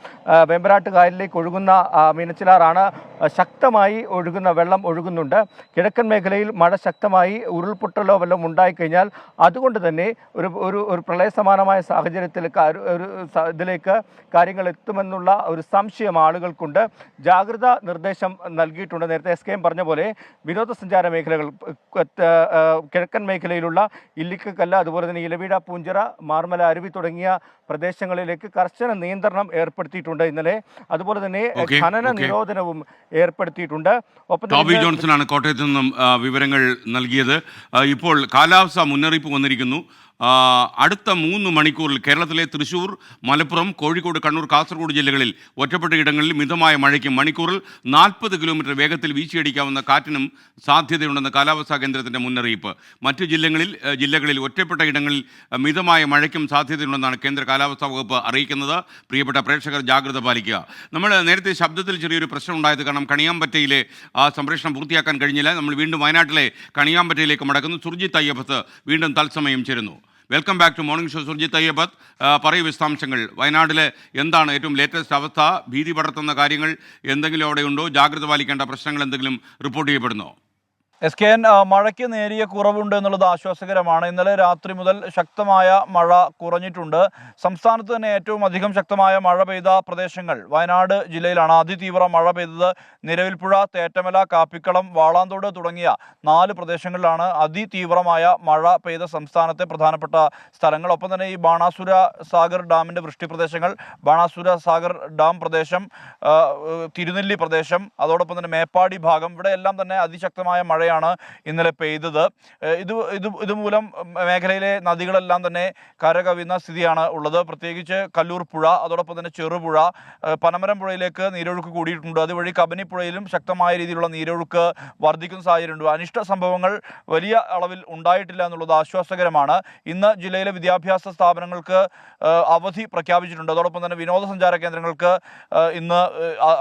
വേമ്പനാട്ട് കായലിലേക്ക് ഒഴുകുന്ന മീനച്ചിലാറാണ്. ശക്തമായി വെള്ളം ഒഴുകുന്നുണ്ട്. കിഴക്കൻ മേഖലയിൽ മഴ ശക്തമായി ഉരുൾപൊട്ടലോ വല്ലതും ഉണ്ടായിക്കഴിഞ്ഞാൽ അതുകൊണ്ട് തന്നെ ഒരു പ്രളയ സമാനമായ ഇതിലേക്ക് കാര്യങ്ങൾ എത്തുമെന്നുള്ള ഒരു സംശയം ആളുകൾക്കുണ്ട്. ജാഗ്രതാ നിർദ്ദേശം നൽകിയിട്ടുണ്ട്. നേരത്തെ SKM പറഞ്ഞ പോലെ വിനോദസഞ്ചാര മേഖലകൾ കിഴക്കൻ മേഖലയിലുള്ള ഇല്ലിക്കക്കല്ല്, അതുപോലെ തന്നെ ഇലവീഴ, പൂഞ്ചിറ, മാർമല, അരുവി തുടങ്ങിയ പ്രദേശങ്ങളിലേക്ക് കർശന നിയന്ത്രണം ഏർപ്പെടുത്തിയിട്ടുണ്ട് ഇന്നലെ. അതുപോലെ തന്നെ ഖനന നിരോധനവും ഏർപ്പെടുത്തിയിട്ടുണ്ട്. ഒപ്പം ടോബി ജോൺസണാണ് കോട്ടയത്ത് നിന്നും വിവരങ്ങൾ നൽകിയത്. ഇപ്പോൾ കാലാവസ്ഥ മുന്നറിയിപ്പ് വന്നിരിക്കുന്നു. അടുത്ത 3 മണിക്കൂറിൽ കേരളത്തിലെ തൃശൂർ, മലപ്പുറം, കോഴിക്കോട്, കണ്ണൂർ, കാസർഗോഡ് ജില്ലകളിൽ ഒറ്റപ്പെട്ട ഇടങ്ങളിൽ മിതമായ മഴയ്ക്കും മണിക്കൂറിൽ 40 കിലോമീറ്റർ വേഗത്തിൽ വീശിയടിക്കാവുന്ന കാറ്റിനും സാധ്യതയുണ്ടെന്ന് കാലാവസ്ഥാ കേന്ദ്രത്തിൻ്റെ മുന്നറിയിപ്പ്. മറ്റ് ജില്ലകളിൽ ഒറ്റപ്പെട്ട ഇടങ്ങളിൽ മിതമായ മഴയ്ക്കും സാധ്യതയുണ്ടെന്നാണ് കേന്ദ്ര കാലാവസ്ഥാ വകുപ്പ് അറിയിക്കുന്നത്. പ്രിയപ്പെട്ട പ്രേക്ഷകർ ജാഗ്രത പാലിക്കുക. നമ്മൾ നേരത്തെ ശബ്ദത്തിൽ ചെറിയൊരു പ്രശ്നം ഉണ്ടായത് കാരണം കണിയാമ്പറ്റയിലെ സംപ്രേഷണം പൂർത്തിയാക്കാൻ കഴിഞ്ഞില്ല. നമ്മൾ വീണ്ടും വയനാട്ടിലെ കണിയാമ്പറ്റയിലേക്ക് മടക്കുന്നു. സുർജിത്ത് അയ്യപ്പത്ത് വീണ്ടും തത്സമയം ചേരുന്നു. Welcome back to morning show. Surjith Ayyappath, പറയൂ വിശദാംശങ്ങൾ. വയനാട്ടിലെ എന്താണ് ഏറ്റവും ലേറ്റസ്റ്റ് അവസ്ഥ? ഭീതി പടർത്തുന്ന കാര്യങ്ങൾ എന്തെങ്കിലും അവിടെയുണ്ടോ? ജാഗ്രത പാലിക്കേണ്ട പ്രശ്നങ്ങൾ എന്തെങ്കിലും റിപ്പോർട്ട് ചെയ്യപ്പെടുന്നോ? SKN മഴയ്ക്ക് നേരിയ കുറവുണ്ട് എന്നുള്ളത് ആശ്വാസകരമാണ്. ഇന്നലെ രാത്രി മുതൽ ശക്തമായ മഴ കുറഞ്ഞിട്ടുണ്ട്. സംസ്ഥാനത്ത് തന്നെ ഏറ്റവും അധികം ശക്തമായ മഴ പെയ്ത പ്രദേശങ്ങൾ വയനാട് ജില്ലയിലാണ്. അതിതീവ്ര മഴ പെയ്തത് നിലവിൽപ്പുഴ, തേറ്റമല, കാപ്പിക്കളം, വാളാന്തോട് തുടങ്ങിയ 4 പ്രദേശങ്ങളിലാണ് അതിതീവ്രമായ മഴ പെയ്ത സംസ്ഥാനത്തെ പ്രധാനപ്പെട്ട സ്ഥലങ്ങൾ. ഒപ്പം തന്നെ ഈ ബാണാസുര സാഗർ ഡാമിൻ്റെ വൃഷ്ടി പ്രദേശങ്ങൾ, ബാണാസുര സാഗർ ഡാം പ്രദേശം, തിരുനെല്ലി പ്രദേശം, അതോടൊപ്പം തന്നെ മേപ്പാടി ഭാഗം, ഇവിടെ എല്ലാം തന്നെ അതിശക്തമായ മഴ ഇന്നലെ പെയ്തത്. ഇതുമൂലം മേഖലയിലെ നദികളെല്ലാം തന്നെ കരകവിയുന്ന സ്ഥിതിയാണ് ഉള്ളത്. പ്രത്യേകിച്ച് കല്ലൂർ പുഴ, അതോടൊപ്പം തന്നെ ചെറുപുഴ, പനമരം പുഴയിലേക്ക് നീരൊഴുക്ക് കൂടിയിട്ടുണ്ട്. അതുവഴി കബനിപ്പുഴയിലും ശക്തമായ രീതിയിലുള്ള നീരൊഴുക്ക് വർദ്ധിക്കുന്ന സാഹചര്യമുണ്ട്. അനിഷ്ട സംഭവങ്ങൾ വലിയ അളവിൽ ഉണ്ടായിട്ടില്ല എന്നുള്ളത് ആശ്വാസകരമാണ്. ഇന്ന് ജില്ലയിലെ വിദ്യാഭ്യാസ സ്ഥാപനങ്ങൾക്ക് അവധി പ്രഖ്യാപിച്ചിട്ടുണ്ട്. അതോടൊപ്പം തന്നെ വിനോദസഞ്ചാര കേന്ദ്രങ്ങൾക്ക് ഇന്ന്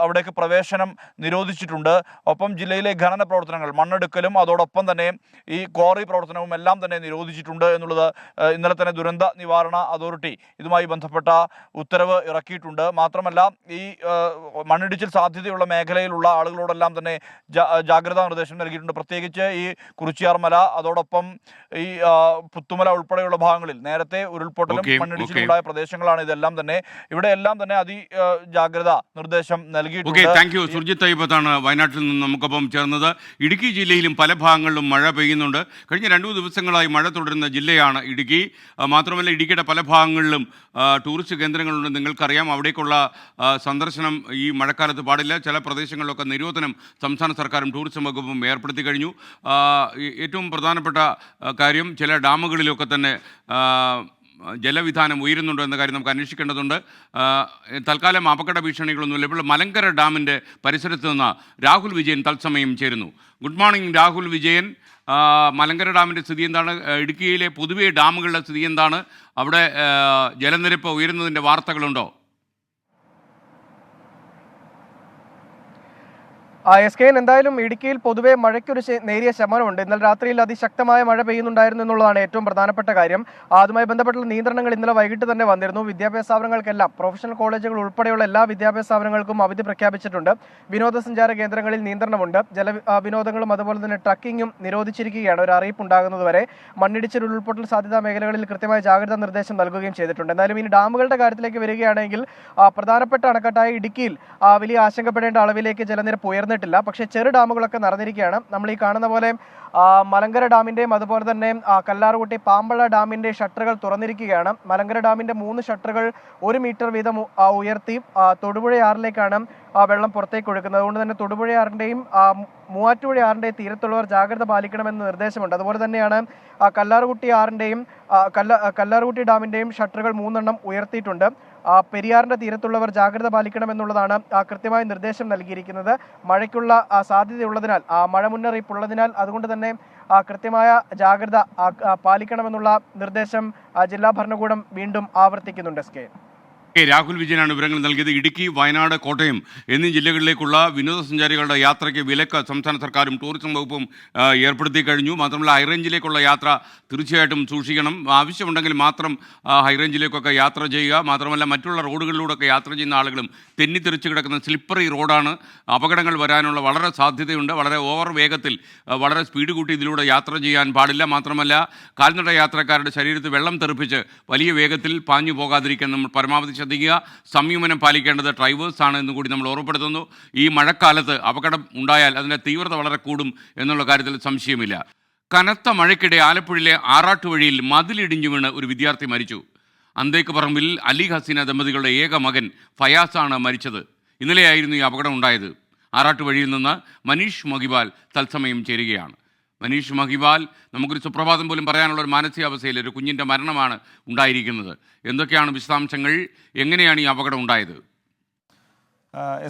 അവിടേക്ക് പ്രവേശനം നിരോധിച്ചിട്ടുണ്ട്. ഒപ്പം ജില്ലയിലെ ഖനന പ്രവർത്തനങ്ങൾ, മണ്ണെടുക്കലും അതോടൊപ്പം തന്നെ ഈ ക്വാറി പ്രവർത്തനവും എല്ലാം തന്നെ നിരോധിച്ചിട്ടുണ്ട് എന്നുള്ളത് ഇന്നലെ തന്നെ ദുരന്ത നിവാരണ അതോറിറ്റി ഇതുമായി ബന്ധപ്പെട്ട ഉത്തരവ് ഇറക്കിയിട്ടുണ്ട്. മാത്രമല്ല ഈ മണ്ണിടിച്ചിൽ സാധ്യതയുള്ള മേഖലയിലുള്ള ആളുകളോടെല്ലാം തന്നെ ജാഗ്രതാ നിർദ്ദേശം നൽകിയിട്ടുണ്ട്. പ്രത്യേകിച്ച് ഈ കുറിച്യാർമല, അതോടൊപ്പം ഈ പുത്തുമല ഉൾപ്പെടെയുള്ള ഭാഗങ്ങളിൽ നേരത്തെ ഉരുൾപൊട്ടലും മണ്ണിടിച്ചിലും ഉണ്ടായ പ്രദേശങ്ങളാണ് ഇതെല്ലാം തന്നെ. ഇവിടെ എല്ലാം തന്നെ ജാഗ്രതാ നിർദ്ദേശം നൽകിയിട്ടുണ്ട്. Thank you. സുർജിത്ത് അയ്യപ്പത്താണ് വയനാട്ടിൽ നിന്ന് നമുക്കൊപ്പം ചേർന്നത്. ഇടുക്കി ജില്ലയിലും പല ഭാഗങ്ങളിലും മഴ പെയ്യുന്നുണ്ട്. കഴിഞ്ഞ 2 ദിവസങ്ങളായി മഴ തുടരുന്ന ജില്ലയാണ് ഇടുക്കി. മാത്രമല്ല ഇടുക്കിയുടെ പല ഭാഗങ്ങളിലും ടൂറിസ്റ്റ് കേന്ദ്രങ്ങളുണ്ട്. നിങ്ങൾക്കറിയാം, അവിടേക്കുള്ള സന്ദർശനം ഈ മഴക്കാലത്ത് പാടില്ല. ചില പ്രദേശങ്ങളിലൊക്കെ നിരോധനം സംസ്ഥാന സർക്കാരും ടൂറിസം വകുപ്പും ഏർപ്പെടുത്തി കഴിഞ്ഞു. ഏറ്റവും പ്രധാനപ്പെട്ട കാര്യം, ചില ഡാമുകളിലൊക്കെ തന്നെ ജലവിധാനം ഉയരുന്നുണ്ടോ എന്ന കാര്യം നമുക്ക് അന്വേഷിക്കേണ്ടതുണ്ട്. തൽക്കാലം അപകട ഭീഷണികളൊന്നുമില്ല. ഇപ്പോൾ മലങ്കര ഡാമിൻ്റെ പരിസരത്ത് നിന്ന് രാഹുൽ വിജയൻ തത്സമയം ചേരുന്നു. Good morning Rahul Vijayan. മലങ്കര ഡാമിൻ്റെ സ്ഥിതി എന്താണ്? ഇടുക്കിയിലെ പൊതുവെ ഡാമുകളുടെ സ്ഥിതി എന്താണ്? അവിടെ ജലനിരപ്പ് ഉയരുന്നതിൻ്റെ വാർത്തകളുണ്ടോ? SKN എന്തായാലും ഇടുക്കിയിൽ പൊതുവെ മഴയ്ക്കൊരു നേരിയ ശമനമുണ്ട്. ഇന്നലെ രാത്രിയിൽ അതിശക്തമായ മഴ പെയ്യുന്നുണ്ടായിരുന്നു എന്നുള്ളതാണ് ഏറ്റവും പ്രധാനപ്പെട്ട കാര്യം. അതുമായി ബന്ധപ്പെട്ടുള്ള നിയന്ത്രണങ്ങൾ ഇന്നലെ വൈകിട്ട് തന്നെ വന്നിരുന്നു. വിദ്യാഭ്യാസ സ്ഥാപനങ്ങൾക്കെല്ലാം, പ്രൊഫഷണൽ കോളേജുകൾ ഉൾപ്പെടെയുള്ള എല്ലാ വിദ്യാഭ്യാസ സ്ഥാപനങ്ങൾക്കും അവധി പ്രഖ്യാപിച്ചിട്ടുണ്ട്. വിനോദസഞ്ചാര കേന്ദ്രങ്ങളിൽ നിയന്ത്രണമുണ്ട്. വിനോദങ്ങളും അതുപോലെ തന്നെ ട്രക്കിങ്ങും നിരോധിച്ചിരിക്കുകയാണ്. ഒരു അറിയിപ്പ് ഉണ്ടാകുന്നതുവരെ മണ്ണിടിച്ചിൽ, ഉരുൾപൊട്ടൽ സാധ്യതാ മേഖലകളിൽ കൃത്യമായ ജാഗ്രതാ നിർദ്ദേശം നൽകുകയും ചെയ്തിട്ടുണ്ട്. എന്തായാലും ഇനി ഡാമുകളുടെ കാര്യത്തിലേക്ക് വരികയാണെങ്കിൽ പ്രധാനപ്പെട്ട അണക്കെട്ടായ ഇടുക്കിയിൽ വലിയ ആശങ്കപ്പെടേണ്ട അളവിലേക്ക് ജലനിരപ്പ് ഉയർന്നിട്ടില്ല. പക്ഷേ ചെറു ഡാമുകളൊക്കെ നിറഞ്ഞിരിക്കുകയാണ്. നമ്മൾ ഈ കാണുന്ന പോലെ മലങ്കര ഡാമിൻ്റെയും അതുപോലെ തന്നെ കല്ലാറുകുട്ടി പാമ്പള ഡാമിൻ്റെ ഷട്ടറുകൾ തുറന്നിരിക്കുകയാണ്. മലങ്കര ഡാമിൻ്റെ 3 ഷട്ടറുകൾ 1 മീറ്റർ വീതം ഉയർത്തി തൊടുപുഴയാറിലേക്കാണ് വെള്ളം പുറത്തേക്ക് ഒഴുക്കുന്നത്. അതുകൊണ്ട് തന്നെ തൊടുപുഴയാറിൻ്റെയും മൂവാറ്റുപുഴയാറിൻ്റെയും തീരത്തുള്ളവർ ജാഗ്രത പാലിക്കണമെന്ന് നിർദ്ദേശമുണ്ട്. അതുപോലെ തന്നെയാണ് കല്ലാറുകുട്ടി ഡാമിൻ്റെയും ഷട്ടറുകൾ 3 എണ്ണം ഉയർത്തിയിട്ടുണ്ട്. പെരിയാറിൻ്റെ തീരത്തുള്ളവർ ജാഗ്രത പാലിക്കണമെന്നുള്ളതാണ് കൃത്യമായ നിർദ്ദേശം നൽകിയിരിക്കുന്നത്. മഴയ്ക്കുള്ള സാധ്യതയുള്ളതിനാൽ, മഴ മുന്നറിയിപ്പുള്ളതിനാൽ അതുകൊണ്ട് തന്നെ കൃത്യമായ ജാഗ്രത പാലിക്കണമെന്നുള്ള നിർദ്ദേശം ജില്ലാ ഭരണകൂടം വീണ്ടും ആവർത്തിക്കുന്നുണ്ട്. രാഹുൽ വിജയനാണ് വിവരങ്ങൾ നൽകിയത്. ഇടുക്കി, വയനാട്, കോട്ടയം എന്നീ ജില്ലകളിലേക്കുള്ള വിനോദസഞ്ചാരികളുടെ യാത്രയ്ക്ക് വിലക്ക് സംസ്ഥാന സർക്കാരും ടൂറിസം വകുപ്പും ഏർപ്പെടുത്തി കഴിഞ്ഞു. മാത്രമല്ല ഹൈറേഞ്ചിലേക്കുള്ള യാത്ര തീർച്ചയായിട്ടും സൂക്ഷിക്കണം. ആവശ്യമുണ്ടെങ്കിൽ മാത്രം ഹൈറേഞ്ചിലേക്കൊക്കെ യാത്ര ചെയ്യുക. മാത്രമല്ല മറ്റുള്ള റോഡുകളിലൂടെയൊക്കെ യാത്ര ചെയ്യുന്ന ആളുകളും തെന്നിത്തെറിച്ച് കിടക്കുന്ന സ്ലിപ്പറി റോഡാണ്. അപകടങ്ങൾ വരാനുള്ള വളരെ സാധ്യതയുണ്ട്. വളരെ ഓവർ വേഗത്തിൽ വളരെ സ്പീഡ് കൂട്ടി ഇതിലൂടെ യാത്ര ചെയ്യാൻ പാടില്ല. മാത്രമല്ല കാൽനട യാത്രക്കാരുടെ ശരീരത്തിൽ വെള്ളം തെറിപ്പിച്ച് വലിയ വേഗത്തിൽ പാഞ്ഞു പോകാതിരിക്കാൻ നമ്മൾ പരമാവധി ശ്രദ്ധിക്കുക. സംയമനം പാലിക്കേണ്ടത് ഡ്രൈവേഴ്സാണ് എന്ന് കൂടി നമ്മൾ ഓർമ്മപ്പെടുത്തുന്നു. ഈ മഴക്കാലത്ത് അപകടം ഉണ്ടായാൽ അതിൻ്റെ തീവ്രത വളരെ കൂടും എന്നുള്ള കാര്യത്തിൽ സംശയമില്ല. കനത്ത മഴയ്ക്കിടെ ആലപ്പുഴയിലെ ആറാട്ടുവഴിയിൽ മതിലിടിഞ്ഞു വീണ് ഒരു വിദ്യാർത്ഥി മരിച്ചു. അന്തേക്ക് പറമ്പിൽ അലി ഹസീന ദമ്പതികളുടെ ഏക മകൻ ഫയാസാണ് മരിച്ചത്. ഇന്നലെയായിരുന്നു ഈ അപകടം ഉണ്ടായത്. ആറാട്ടുവഴിയിൽ നിന്ന് മനീഷ് മഹിബാൽ തത്സമയം ചേരുകയാണ്. മനീഷ് മഹിബാൽ, നമുക്കൊരു സുപ്രഭാതം പോലും പറയാനുള്ള ഒരു മാനസികാവസ്ഥയിൽ ഒരു കുഞ്ഞിൻ്റെ മരണമാണ് ഉണ്ടായിരിക്കുന്നത്. എന്തൊക്കെയാണ് വിശദാംശങ്ങൾ? എങ്ങനെയാണ് ഈ അപകടം ഉണ്ടായത്?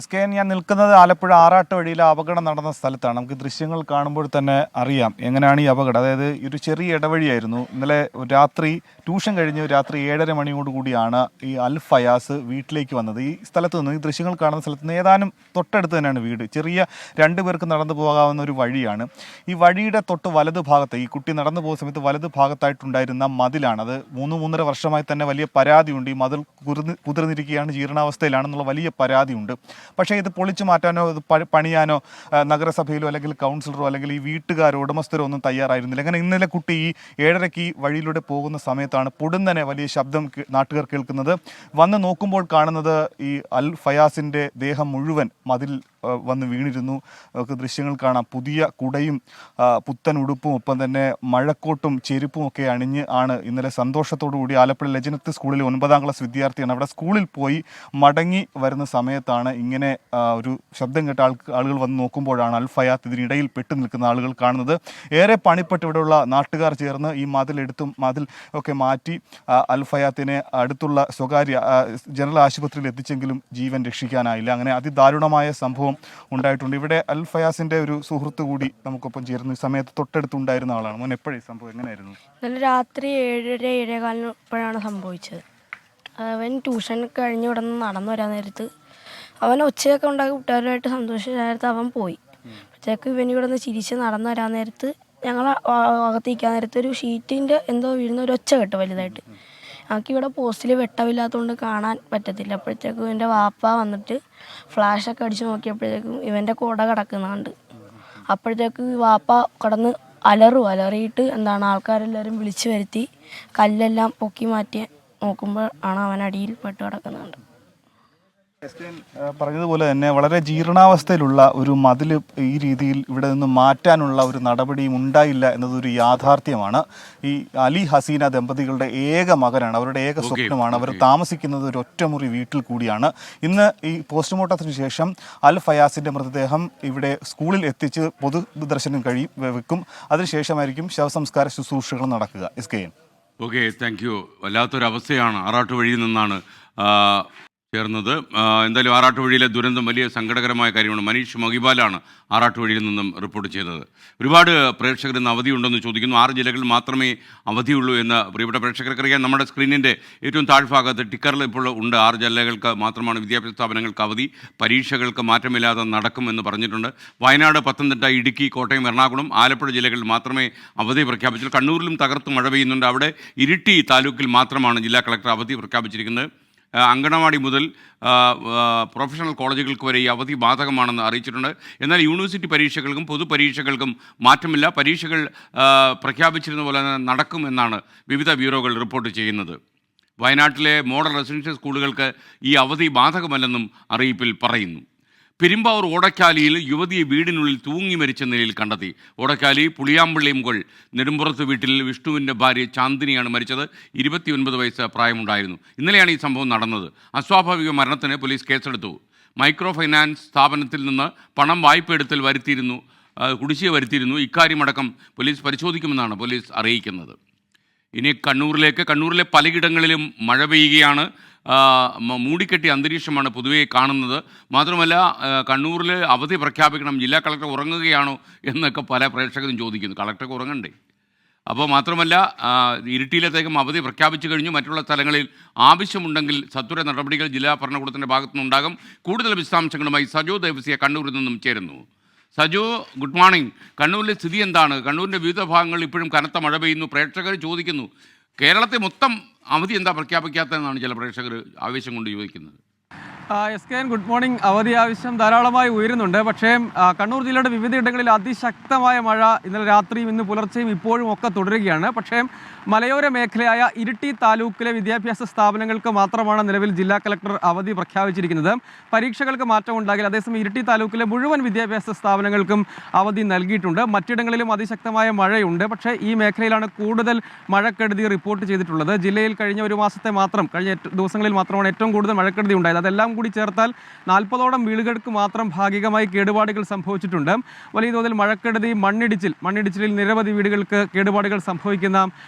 SKN, ഞാൻ നിൽക്കുന്നത് ആലപ്പുഴ ആറാട്ടുവഴിയിലെ അപകടം നടന്ന സ്ഥലത്താണ്. നമുക്ക് ദൃശ്യങ്ങൾ കാണുമ്പോൾ തന്നെ അറിയാം എങ്ങനെയാണ് ഈ അപകടം. അതായത് ഒരു ചെറിയ ഇടവഴിയായിരുന്നു. ഇന്നലെ രാത്രി ട്യൂഷൻ കഴിഞ്ഞ് രാത്രി 7:30 മണിയോടുകൂടിയാണ് ഈ അൽ ഫയാസ് വീട്ടിലേക്ക് വന്നത്. ഈ സ്ഥലത്ത് നിന്ന്, ഈ ദൃശ്യങ്ങൾ കാണുന്ന സ്ഥലത്ത് നിന്ന് ഏതാനും തൊട്ടടുത്ത് തന്നെയാണ് വീട്. ചെറിയ 2 പേർക്ക് നടന്നു പോകാവുന്ന ഒരു വഴിയാണ്. ഈ വഴിയുടെ തൊട്ട് വലതു ഭാഗത്ത്, ഈ കുട്ടി നടന്നു പോകുന്ന സമയത്ത് വലതു ഭാഗത്തായിട്ടുണ്ടായിരുന്ന മതിലാണ്. അത് 3-3.5 വർഷമായി തന്നെ വലിയ പരാതിയുണ്ട്. ഈ മതിൽ കുതിർന്നിരിക്കുകയാണ്, ജീർണാവസ്ഥയിലാണെന്നുള്ള വലിയ പരാതിയുണ്ട്. പക്ഷേ ഇത് പൊളിച്ചു മാറ്റാനോ ഇത് പണിയാനോ നഗരസഭയിലോ അല്ലെങ്കിൽ കൗൺസിലറോ അല്ലെങ്കിൽ ഈ വീട്ടുകാരോ ഉടമസ്ഥരോ ഒന്നും തയ്യാറായിരുന്നില്ല. അങ്ങനെ ഇന്നലെ കുട്ടി ഈ 7:30 വഴിയിലൂടെ പോകുന്ന സമയത്താണ് പൊടുന്നനെ വലിയ ശബ്ദം നാട്ടുകാർ കേൾക്കുന്നത്. വന്ന് നോക്കുമ്പോൾ കാണുന്നത് ഈ അൽ ഫയാസിൻ്റെ ദേഹം മുഴുവൻ മതിൽ വന്ന് വീണിരുന്നു. നമുക്ക് ദൃശ്യങ്ങൾ കാണാം. പുതിയ കുടയും പുത്തൻ ഉടുപ്പും ഒപ്പം തന്നെ മഴക്കോട്ടും ചെരുപ്പും ഒക്കെ അണിഞ്ഞ് ആണ് ഇന്നലെ സന്തോഷത്തോടു കൂടി ആലപ്പുഴ ലജനത്ത് സ്കൂളിൽ 9ാം ക്ലാസ് വിദ്യാർത്ഥിയാണ്. അവിടെ സ്കൂളിൽ പോയി മടങ്ങി വരുന്ന സമയത്താണ് ഇങ്ങനെ ഒരു ശബ്ദം കേട്ട ആളുകൾ വന്ന് നോക്കുമ്പോഴാണ് അൽ ഫയാത്ത് ഇതിനിടയിൽ പെട്ടു നിൽക്കുന്ന ആളുകൾ കാണുന്നത്. ഏറെ പണിപ്പെട്ട് ഇവിടെയുള്ള നാട്ടുകാർ ചേർന്ന് ഈ മതിൽ ഒക്കെ മാറ്റി അൽ ഫയാത്തിനെ അടുത്തുള്ള സ്വകാര്യ ജനറൽ ആശുപത്രിയിൽ എത്തിച്ചെങ്കിലും ജീവൻ രക്ഷിക്കാനായില്ല. അങ്ങനെ അതിദാരുണമായ സംഭവം ഉണ്ടായിട്ടുണ്ട്. ഇവിടെ അൽ ഫയാസിന്റെ ഒരു സുഹൃത്ത് കൂടി നമുക്കൊപ്പം ചേർന്ന് ഈ സമയത്ത് തൊട്ടടുത്തുണ്ടായിരുന്ന ആളാണ്. മോൻ എപ്പോഴും സംഭവം എങ്ങനെയായിരുന്നു? ഇന്നലെ രാത്രി 7:45 സംഭവിച്ചത്. അവൻ ട്യൂഷൻ കഴിഞ്ഞ് ഇവിടെ നിന്ന് നടന്നു വരാൻ നേരത്ത് അവൻ ഒച്ചയൊക്കെ ഉണ്ടാക്കി കൂട്ടുകാരുമായിട്ട് സന്തോഷിച്ച അവൻ പോയി. അപ്പോഴത്തേക്ക് ഇവൻ ഇവിടെ നിന്ന് ചിരിച്ച് നടന്നു വരാൻ നേരത്ത് ഞങ്ങൾ അകത്തേക്കാൻ നേരത്ത് ഒരു ഷീറ്റിൻ്റെ എന്തോ വീഴുന്ന ഒരു ഒച്ച കേട്ടു വലുതായിട്ട്. ഞങ്ങൾക്കിവിടെ പോസ്റ്റിൽ വെട്ടമില്ലാത്തതുകൊണ്ട് കാണാൻ പറ്റത്തില്ല. അപ്പോഴത്തേക്കും ഇവൻ്റെ വാപ്പ വന്നിട്ട് ഫ്ലാഷൊക്കെ അടിച്ച് നോക്കിയപ്പോഴത്തേക്കും ഇവൻ്റെ കുട കിടക്കുന്നുണ്ട്. അപ്പോഴത്തേക്ക് വാപ്പ കിടന്ന് അലറിയിട്ട് ആൾക്കാരെല്ലാവരും വിളിച്ചു വരുത്തി കല്ലെല്ലാം പൊക്കി മാറ്റി നോക്കുമ്പോൾ ആണ് അവൻ അടിയിൽ പെട്ട് കിടക്കുന്നുണ്ട്. പറഞ്ഞതുപോലെ തന്നെ വളരെ ജീർണാവസ്ഥയിലുള്ള ഒരു മതിൽ ഈ രീതിയിൽ ഇവിടെ നിന്ന് മാറ്റാനുള്ള ഒരു നടപടിയും ഉണ്ടായില്ല എന്നതൊരു യാഥാർത്ഥ്യമാണ്. ഈ അലി ഹസീന ദമ്പതികളുടെ ഏക മകനാണ്, അവരുടെ ഏക സ്വപ്നമാണ്. അവർ താമസിക്കുന്നത് ഒരു ഒറ്റമുറി വീട്ടിൽ കൂടിയാണ്. ഇന്ന് ഈ പോസ്റ്റ്മോർട്ടത്തിന് ശേഷം അൽ ഫയാസിൻ്റെ മൃതദേഹം ഇവിടെ സ്കൂളിൽ എത്തിച്ച് പൊതുദർശനം വെക്കും. അതിനുശേഷമായിരിക്കും ശവസംസ്കാര ശുശ്രൂഷകൾ നടക്കുക. SKN. Okay, thank you. വല്ലാത്തൊരവസ്ഥയാണ്. ആറാട്ടുവഴിയിൽ നിന്നാണ് ചേർന്നത്. എന്തായാലും ആറാട്ടുവഴിയിലെ ദുരന്തം വലിയ സങ്കടകരമായ കാര്യമാണ്. മനീഷ് മഹിബാലാണ് ആറാട്ടുവഴിയിൽ നിന്നും റിപ്പോർട്ട് ചെയ്തത്. ഒരുപാട് പ്രേക്ഷകർ ഇന്ന് അവധിയുണ്ടെന്ന് ചോദിക്കുന്നു. 6 ജില്ലകളിൽ മാത്രമേ അവധിയുള്ളൂ എന്ന് പ്രിയപ്പെട്ട പ്രേക്ഷകർക്കറിയാം. നമ്മുടെ സ്ക്രീനിൻ്റെ ഏറ്റവും താഴ്ഭാഗത്ത് ടിക്കറിൽ ഇപ്പോൾ ഉണ്ട് 6 ജില്ലകൾക്ക് മാത്രമാണ് വിദ്യാഭ്യാസ സ്ഥാപനങ്ങൾക്ക് അവധി. പരീക്ഷകൾക്ക് മാറ്റമില്ലാതെ നടക്കുമെന്ന് പറഞ്ഞിട്ടുണ്ട്. വയനാട്, പത്തനംതിട്ട, ഇടുക്കി, കോട്ടയം, എറണാകുളം, ആലപ്പുഴ ജില്ലകളിൽ മാത്രമേ അവധി പ്രഖ്യാപിച്ചു. കണ്ണൂരിലും തകർത്ത് മഴ പെയ്യുന്നുണ്ട്. അവിടെ ഇരിട്ടി താലൂക്കിൽ മാത്രമാണ് ജില്ലാ കളക്ടർ അവധി പ്രഖ്യാപിച്ചിരിക്കുന്നത്. അങ്കണവാടി മുതൽ പ്രൊഫഷണൽ കോളേജുകൾക്ക് വരെ ഈ അവധി ബാധകമാണെന്ന് അറിയിച്ചിട്ടുണ്ട്. എന്നാൽ യൂണിവേഴ്സിറ്റി പരീക്ഷകൾക്കും പൊതുപരീക്ഷകൾക്കും മാറ്റമില്ല. പരീക്ഷകൾ പ്രഖ്യാപിച്ചിരുന്ന പോലെ തന്നെ നടക്കുമെന്നാണ് വിവിധ ബ്യൂറോകൾ റിപ്പോർട്ട് ചെയ്യുന്നത്. വയനാട്ടിലെ മോഡൽ റെസിഡൻഷ്യൽ സ്കൂളുകൾക്ക് ഈ അവധി ബാധകമല്ലെന്നും അറിയിപ്പിൽ പറയുന്നു. പെരുമ്പാവൂർ ഓടക്കാലിയിൽ യുവതിയെ വീടിനുള്ളിൽ തൂങ്ങി മരിച്ച നിലയിൽ കണ്ടെത്തി. ഓടക്കാലി പുളിയാമ്പള്ളി മുകൾ നെടുമ്പുറത്ത് വീട്ടിൽ വിഷ്ണുവിൻ്റെ ഭാര്യ ചാന്ദിനിയാണ് മരിച്ചത്. 29 വയസ്സ് പ്രായമുണ്ടായിരുന്നു. ഇന്നലെയാണ് ഈ സംഭവം നടന്നത്. അസ്വാഭാവിക മരണത്തിന് പോലീസ് കേസെടുത്തു. മൈക്രോ ഫൈനാൻസ് സ്ഥാപനത്തിൽ നിന്ന് പണം വായ്പയെടുത്തൽ കുടിശ്ശിക വരുത്തിയിരുന്നു. ഇക്കാര്യമടക്കം പോലീസ് പരിശോധിക്കുമെന്നാണ് പോലീസ് അറിയിക്കുന്നത്. ഇനി കണ്ണൂരിലെ പലയിടങ്ങളിലും മഴ പെയ്യുകയാണ്. മൂടിക്കെട്ടിയ അന്തരീക്ഷമാണ് പൊതുവേ കാണുന്നത്. മാത്രമല്ല കണ്ണൂരിൽ അവധി പ്രഖ്യാപിക്കണം, ജില്ലാ കളക്ടർ ഉറങ്ങുകയാണോ എന്നൊക്കെ പല പ്രേക്ഷകരും ചോദിക്കുന്നു. കളക്ടർക്ക് ഉറങ്ങണ്ടേ? അപ്പോൾ മാത്രമല്ല ഇരിട്ടിയിലത്തേക്കും അവധി പ്രഖ്യാപിച്ചു കഴിഞ്ഞു. മറ്റുള്ള സ്ഥലങ്ങളിൽ ആവശ്യമുണ്ടെങ്കിൽ സത്വര നടപടികൾ ജില്ലാ ഭരണകൂടത്തിൻ്റെ ഭാഗത്തുനിന്നുണ്ടാകും. കൂടുതൽ വിശദാംശങ്ങളുമായി സജോ ദേവസ്യ കണ്ണൂരിൽ നിന്നും ചേരുന്നു. Sajo, good morning. കണ്ണൂരിലെ സ്ഥിതി എന്താണ്? കണ്ണൂരിൻ്റെ വിവിധ ഭാഗങ്ങളിൽ ഇപ്പോഴും കനത്ത മഴ പെയ്യുന്നു. പ്രേക്ഷകർ ചോദിക്കുന്നു, കേരളത്തെ മൊത്തം അവധി എന്താ പ്രഖ്യാപിക്കാത്തതെന്നാണ് ചില പ്രേക്ഷകർ ആവേശം കൊണ്ട് ചോദിക്കുന്നത്. SKN good morning. അവധി ആവശ്യം ധാരാളമായി ഉയരുന്നുണ്ട്. പക്ഷേ കണ്ണൂർ ജില്ലയുടെ വിവിധയിടങ്ങളിൽ അതിശക്തമായ മഴ ഇന്നലെ രാത്രിയും ഇന്ന് പുലർച്ചെയും ഇപ്പോഴും ഒക്കെ തുടരുകയാണ്. പക്ഷേ മലയോര മേഖലയായ ഇരിട്ടി താലൂക്കിലെ വിദ്യാഭ്യാസ സ്ഥാപനങ്ങൾക്ക് മാത്രമാണ് നിലവിൽ ജില്ലാ കളക്ടർ അവധി പ്രഖ്യാപിച്ചിരിക്കുന്നത്. പരീക്ഷകൾക്ക് മാറ്റമുണ്ടാകില്ല. അതേസമയം ഇരിട്ടി താലൂക്കിലെ മുഴുവൻ വിദ്യാഭ്യാസ സ്ഥാപനങ്ങൾക്കും അവധി നൽകിയിട്ടുണ്ട്. മറ്റിടങ്ങളിലും അതിശക്തമായ മഴയുണ്ട്. പക്ഷേ ഈ മേഖലയിലാണ് കൂടുതൽ മഴക്കെടുതി റിപ്പോർട്ട് ചെയ്തിട്ടുള്ളത്. ജില്ലയിൽ കഴിഞ്ഞ ഒരു മാസത്തെ മാത്രം, കഴിഞ്ഞ ദിവസങ്ങളിൽ മാത്രമാണ് ഏറ്റവും കൂടുതൽ മഴക്കെടുതി ഉണ്ടായത്. അതെല്ലാം കൂടി ചേർത്താൽ 40ഓളം വീടുകൾക്ക് മാത്രം ഭാഗികമായി കേടുപാടുകൾ സംഭവിച്ചിട്ടുണ്ട്. വലിയ തോതിൽ മഴക്കെടുതി, മണ്ണിടിച്ചിലിൽ നിരവധി വീടുകൾക്ക് കേടുപാടുകൾ സംഭവിക്കുന്ന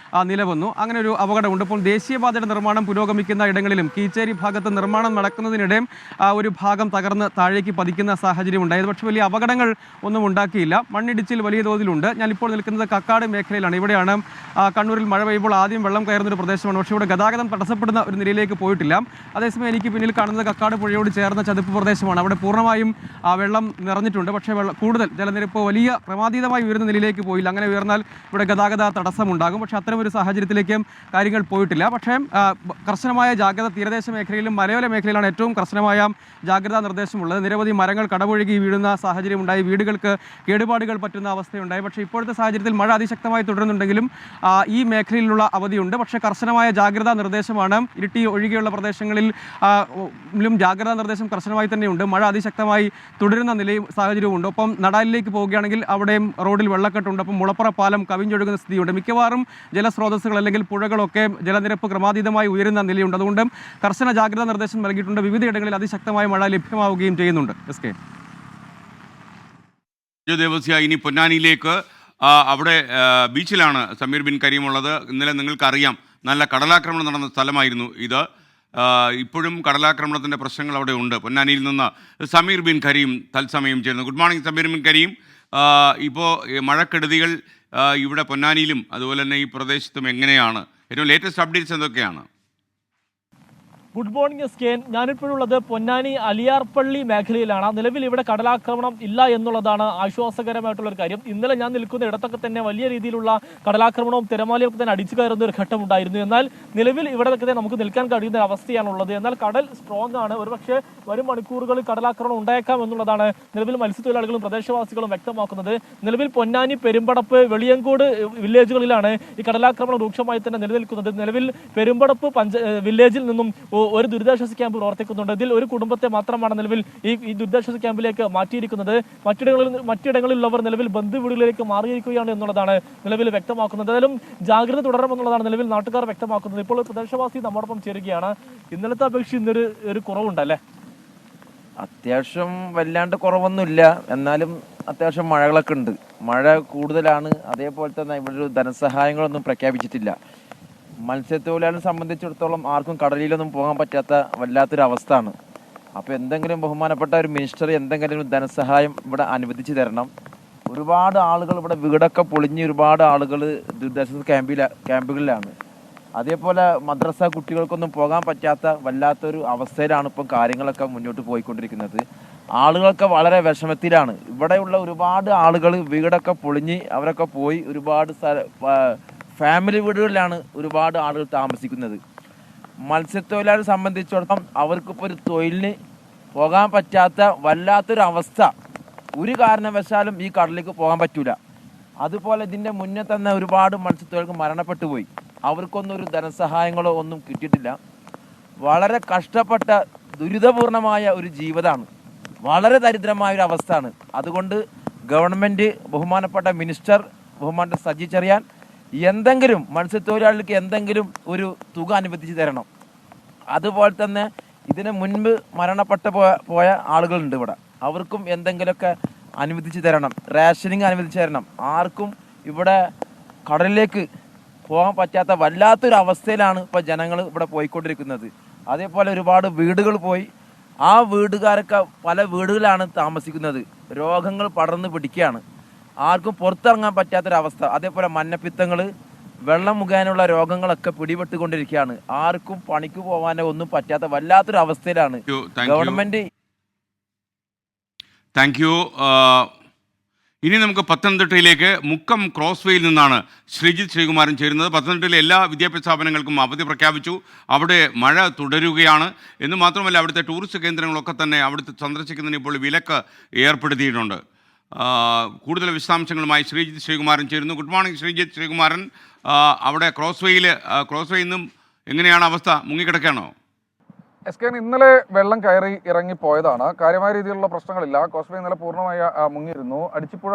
നില വന്നു. അങ്ങനെ ഒരു അപകടമുണ്ട്. ഇപ്പോൾ ദേശീയപാതയുടെ നിർമ്മാണം പുരോഗമിക്കുന്ന ഇടങ്ങളിലും കീച്ചേരി ഭാഗത്ത് നിർമ്മാണം നടക്കുന്നതിനിടെ ഒരു ഭാഗം തകർന്ന് താഴേക്ക് പതിക്കുന്ന സാഹചര്യം ഉണ്ടായത്. പക്ഷേ വലിയ അപകടങ്ങൾ ഒന്നും ഉണ്ടാക്കിയില്ല. മണ്ണിടിച്ചിൽ വലിയ തോതിലുണ്ട്. ഞാനിപ്പോൾ നിൽക്കുന്നത് കക്കാട് മേഖലയിലാണ്. ഇവിടെയാണ് കണ്ണൂരിൽ മഴ പെയ്യുമ്പോൾ ആദ്യം വെള്ളം കയറുന്നൊരു പ്രദേശമാണ്. പക്ഷേ ഇവിടെ ഗതാഗതം തടസ്സപ്പെടുന്ന ഒരു നിലയിലേക്ക് പോയിട്ടില്ല. അതേസമയം എനിക്ക് പിന്നിൽ കാണുന്നത് കക്കാട് പുഴയോട് ചേർന്ന ചതുപ്പ് പ്രദേശമാണ്. അവിടെ പൂർണ്ണമായും വെള്ളം നിറഞ്ഞിട്ടുണ്ട്. പക്ഷേ കൂടുതൽ ജലനിരപ്പ് വലിയ ക്രമാതീതമായി ഉയർന്ന നിലയിലേക്ക് പോയില്ല. അങ്ങനെ ഉയർന്നാൽ ഇവിടെ ഗതാഗത തടസ്സമുണ്ടാകും. പക്ഷേ അത്തരമൊരു സാഹചര്യത്തിലേക്കും കാര്യങ്ങൾ പോയിട്ടില്ല. പക്ഷേ കർശനമായ ജാഗ്രത തീരദേശ മേഖലയിലും മലയോര മേഖലയിലാണ് ഏറ്റവും കർശനമായ ജാഗ്രതാ നിർദ്ദേശമുള്ളത്. നിരവധി മരങ്ങൾ കടപുഴകി വീഴുന്ന സാഹചര്യമുണ്ടായി. വീടുകൾക്ക് കേടുപാടുകൾ പറ്റുന്ന അവസ്ഥയുണ്ടായി. പക്ഷേ ഇപ്പോഴത്തെ സാഹചര്യത്തിൽ മഴ അതിശക്തമായി തുടരുന്നുണ്ടെങ്കിലും ഈ മേഖലയിലുള്ള അവധിയുണ്ട്. പക്ഷേ കർശനമായ ജാഗ്രതാ നിർദ്ദേശമാണ്. ഇരിട്ടി ഒഴികെയുള്ള പ്രദേശങ്ങളിൽ ജാഗ്രതാ നിർദ്ദേശം കർശനമായി തന്നെയുണ്ട്. മഴ അതിശക്തമായി തുടരുന്ന നിലയും സാഹചര്യവും ഉണ്ട്. ഒപ്പം നടാലിലേക്ക് പോവുകയാണെങ്കിൽ അവിടെയും റോഡിൽ വെള്ളക്കെട്ടുണ്ട്. അപ്പം മുളപ്പുറ പാലം കവിഞ്ഞൊഴുകുന്ന സ്ഥിതിയുണ്ട്. മിക്കവാറും ജലസ്രോതസ്സുകൾ അല്ലെങ്കിൽ പുഴകളൊക്കെ ജലനിരപ്പ് ക്രമാതീതമായി ഉയരുന്ന നിലയുണ്ട്. അതുകൊണ്ട് കർശന ജാഗ്രതാ നിർദ്ദേശം നൽകിയിട്ടുണ്ട്. വിവിധയിടങ്ങളിൽ അതിശക്തമായ മഴ ലഭ്യമാവുകയും ചെയ്യുന്നുണ്ട്. SK ദേവസ്യ, ഇനി പൊന്നാനിയിലേക്ക്. അവിടെ ബീച്ചിലാണ് സമീർ ബിൻ കരീം ഉള്ളത്. ഇന്നലെ നിങ്ങൾക്കറിയാം, നല്ല കടലാക്രമണം നടന്ന സ്ഥലമായിരുന്നു ഇത്. ഇപ്പോഴും കടലാക്രമണത്തിൻ്റെ പ്രശ്നങ്ങൾ അവിടെ ഉണ്ട്. പൊന്നാനിയിൽ നിന്ന് സമീർ ബിൻ കരീം തത്സമയം ചേരുന്നു. Good morning Sameer Bin Kareem. ഇപ്പോൾ മഴക്കെടുതികൾ ഇവിടെ പൊന്നാനിയിലും അതുപോലെ തന്നെ ഈ പ്രദേശത്തും എങ്ങനെയാണ്? ഏറ്റവും ലേറ്റസ്റ്റ് അപ്ഡേറ്റ്സ് എന്തൊക്കെയാണ്? Good morning SKN. ഞാനിപ്പോഴുള്ളത് പൊന്നാനി അലിയാർപ്പള്ളി മേഖലയിലാണ്. നിലവിൽ ഇവിടെ കടലാക്രമണം ഇല്ല എന്നുള്ളതാണ് ആശ്വാസകരമായിട്ടുള്ളൊരു കാര്യം. ഇന്നലെ ഞാൻ നിൽക്കുന്ന ഇടത്തൊക്കെ തന്നെ വലിയ രീതിയിലുള്ള കടലാക്രമണവും തിരമാലയും ഒക്കെ തന്നെ അടിച്ചു കയറുന്ന ഒരു ഘട്ടമുണ്ടായിരുന്നു. എന്നാൽ നിലവിൽ ഇവിടെ തന്നെ നമുക്ക് നിൽക്കാൻ കഴിയുന്ന അവസ്ഥയാണുള്ളത്. എന്നാൽ കടൽ സ്ട്രോങ് ആണ്. ഒരുപക്ഷെ വരും മണിക്കൂറുകളിൽ കടലാക്രമണം ഉണ്ടായേക്കാം എന്നുള്ളതാണ് നിലവിൽ മത്സ്യത്തൊഴിലാളികളും പ്രദേശവാസികളും വ്യക്തമാക്കുന്നത്. നിലവിൽ പൊന്നാനി, പെരുമ്പടപ്പ്, വെളിയങ്കോട് വില്ലേജുകളിലാണ് ഈ കടലാക്രമണം രൂക്ഷമായി തന്നെ നിലനിൽക്കുന്നത്. നിലവിൽ പെരുമ്പടപ്പ് വില്ലേജിൽ നിന്നും ഒരു ദുരിതാശ്വാസ ക്യാമ്പ് പ്രവർത്തിക്കുന്നുണ്ട്. ഇതിൽ ഒരു കുടുംബത്തെ മാത്രമാണ് നിലവിൽ ഈ ദുരിതാശ്വാസ ക്യാമ്പിലേക്ക് മാറ്റിയിരിക്കുന്നത്. മറ്റിടങ്ങളിലുള്ളവർ നിലവിൽ ബന്ധുവീടുകളിലേക്ക് മാറിയിരിക്കുകയാണ് എന്നുള്ളതാണ് നിലവിൽ വ്യക്തമാക്കുന്നത്. ഏതായാലും ജാഗ്രത തുടരണമെന്നുള്ളതാണ് നിലവിൽ നാട്ടുകാർ വ്യക്തമാക്കുന്നത്. ഇപ്പോൾ പ്രദേശവാസി നമ്മോടൊപ്പം ചേരുകയാണ്. ഇന്നലത്തെ അപേക്ഷിച്ച് ഇന്നൊരു കുറവുണ്ടല്ലേ? അത്യാവശ്യം വല്ലാണ്ട് കുറവൊന്നുമില്ല. എന്നാലും അത്യാവശ്യം മഴകളൊക്കെ ഉണ്ട്. മഴ കൂടുതലാണ്. അതേപോലെ തന്നെ ഇവിടെ ഒരു ധനസഹായങ്ങളൊന്നും പ്രഖ്യാപിച്ചിട്ടില്ല. മത്സ്യത്തൊഴിലാളികളെ സംബന്ധിച്ചിടത്തോളം ആർക്കും കടലിലൊന്നും പോകാൻ പറ്റാത്ത വല്ലാത്തൊരു അവസ്ഥയാണ്. അപ്പോൾ എന്തെങ്കിലും ബഹുമാനപ്പെട്ട ഒരു മിനിസ്റ്റർ എന്തെങ്കിലും ധനസഹായം ഇവിടെ അനുവദിച്ച് തരണം. ഒരുപാട് ആളുകൾ ഇവിടെ വീടൊക്കെ പൊളിഞ്ഞ് ഒരുപാട് ആളുകൾ ദുരിതാശ്വാസ ക്യാമ്പുകളിലാണ്. അതേപോലെ മദ്രസ കുട്ടികൾക്കൊന്നും പോകാൻ പറ്റാത്ത വല്ലാത്തൊരു അവസ്ഥയിലാണ് ഇപ്പം കാര്യങ്ങളൊക്കെ മുന്നോട്ട് പോയിക്കൊണ്ടിരിക്കുന്നത്. ആളുകളൊക്കെ വളരെ വിഷമത്തിലാണ്. ഇവിടെയുള്ള ഒരുപാട് ആളുകൾ വീടൊക്കെ പൊളിഞ്ഞ് അവരൊക്കെ പോയി ഒരുപാട് ഫാമിലി വീടുകളിലാണ് ഒരുപാട് ആളുകൾ താമസിക്കുന്നത്. മത്സ്യത്തൊഴിലാളികളെ സംബന്ധിച്ചിടത്തോളം അവർക്കിപ്പോൾ ഒരു തൊഴിലിന് പോകാൻ പറ്റാത്ത വല്ലാത്തൊരു അവസ്ഥ. ഒരു കാരണവശാലും ഈ കടലിലേക്ക് പോകാൻ പറ്റൂല. അതുപോലെ ഇതിൻ്റെ മുന്നേ തന്നെ ഒരുപാട് മത്സ്യത്തൊഴിലാളികൾ മരണപ്പെട്ടു പോയി. അവർക്കൊന്നും ഒരു ധനസഹായങ്ങളോ ഒന്നും കിട്ടിയിട്ടില്ല. വളരെ കഷ്ടപ്പെട്ട ദുരിതപൂർണമായ ഒരു ജീവിതമാണ്. വളരെ ദരിദ്രമായ ഒരു അവസ്ഥയാണ്. അതുകൊണ്ട് ഗവൺമെൻറ്, ബഹുമാനപ്പെട്ട മിനിസ്റ്റർ, ബഹുമാനപ്പെട്ട സജി ചെറിയാൻ എന്തെങ്കിലും മത്സ്യത്തൊഴിലാളികൾക്ക് എന്തെങ്കിലും ഒരു തുക അനുവദിച്ച് തരണം. അതുപോലെ തന്നെ ഇതിന് മുൻപ് മരണപ്പെട്ടു പോയ ആളുകളുണ്ട് ഇവിടെ. അവർക്കും എന്തെങ്കിലുമൊക്കെ അനുവദിച്ച് തരണം. റേഷനിങ് അനുവദിച്ച് തരണം. ആർക്കും ഇവിടെ കടലിലേക്ക് പോകാൻ പറ്റാത്ത വല്ലാത്തൊരു അവസ്ഥയിലാണ് ഇപ്പോൾ ജനങ്ങൾ ഇവിടെ പോയിക്കൊണ്ടിരിക്കുന്നത്. അതേപോലെ ഒരുപാട് വീടുകൾ പോയി. ആ വീടുകാരൊക്കെ പല വീടുകളിലാണ് താമസിക്കുന്നത്. രോഗങ്ങൾ പടർന്ന് പിടിക്കുകയാണ്. ആർക്കും പുറത്തിറങ്ങാൻ പറ്റാത്തൊരവസ്ഥ. അതേപോലെ മഞ്ഞപ്പിത്തങ്ങൾ, വെള്ളം മുഖേനയുള്ള രോഗങ്ങളൊക്കെ പിടിപെട്ടുകൊണ്ടിരിക്കുകയാണ്. ആർക്കും പണിക്ക് പോകാനോ ഒന്നും പറ്റാത്ത വല്ലാത്തൊരു അവസ്ഥയിലാണ് ഗവൺമെന്റ്. Thank you. ഇനി നമുക്ക് പത്തനംതിട്ടയിലേക്ക് മുക്കം ക്രോസ് വേയിൽ നിന്നാണ് ശ്രീജിത്ത് ശ്രീകുമാരൻ ചേരുന്നത്. പത്തനംതിട്ടയിലെ എല്ലാ വിദ്യാഭ്യാസ സ്ഥാപനങ്ങൾക്കും അവധി പ്രഖ്യാപിച്ചു. അവിടെ മഴ തുടരുകയാണ് എന്ന് മാത്രമല്ല അവിടുത്തെ ടൂറിസ്റ്റ് കേന്ദ്രങ്ങളൊക്കെ തന്നെ അവിടുത്തെ സന്ദർശിക്കുന്നതിന് ഇപ്പോൾ വിലക്ക് ഏർപ്പെടുത്തിയിട്ടുണ്ട്. കൂടുതൽ വിശദാംശങ്ങളുമായി ശ്രീജിത്ത് ശ്രീകുമാരൻ ചേരുന്നു. Good morning Sreejith Sreekumaran. അവിടെ ക്രോസ് വേയിൽ നിന്നും എങ്ങനെയാണ് അവസ്ഥ? മുങ്ങിക്കിടക്കുകയാണോ? SKN ഇന്നലെ വെള്ളം കയറി ഇറങ്ങിപ്പോയതാണ്. കാര്യമായ രീതിയിലുള്ള പ്രശ്നങ്ങളില്ല. കോസ്വേ ഇന്നലെ പൂർണ്ണമായി മുങ്ങിയിരുന്നു. അടിച്ചിപ്പുഴ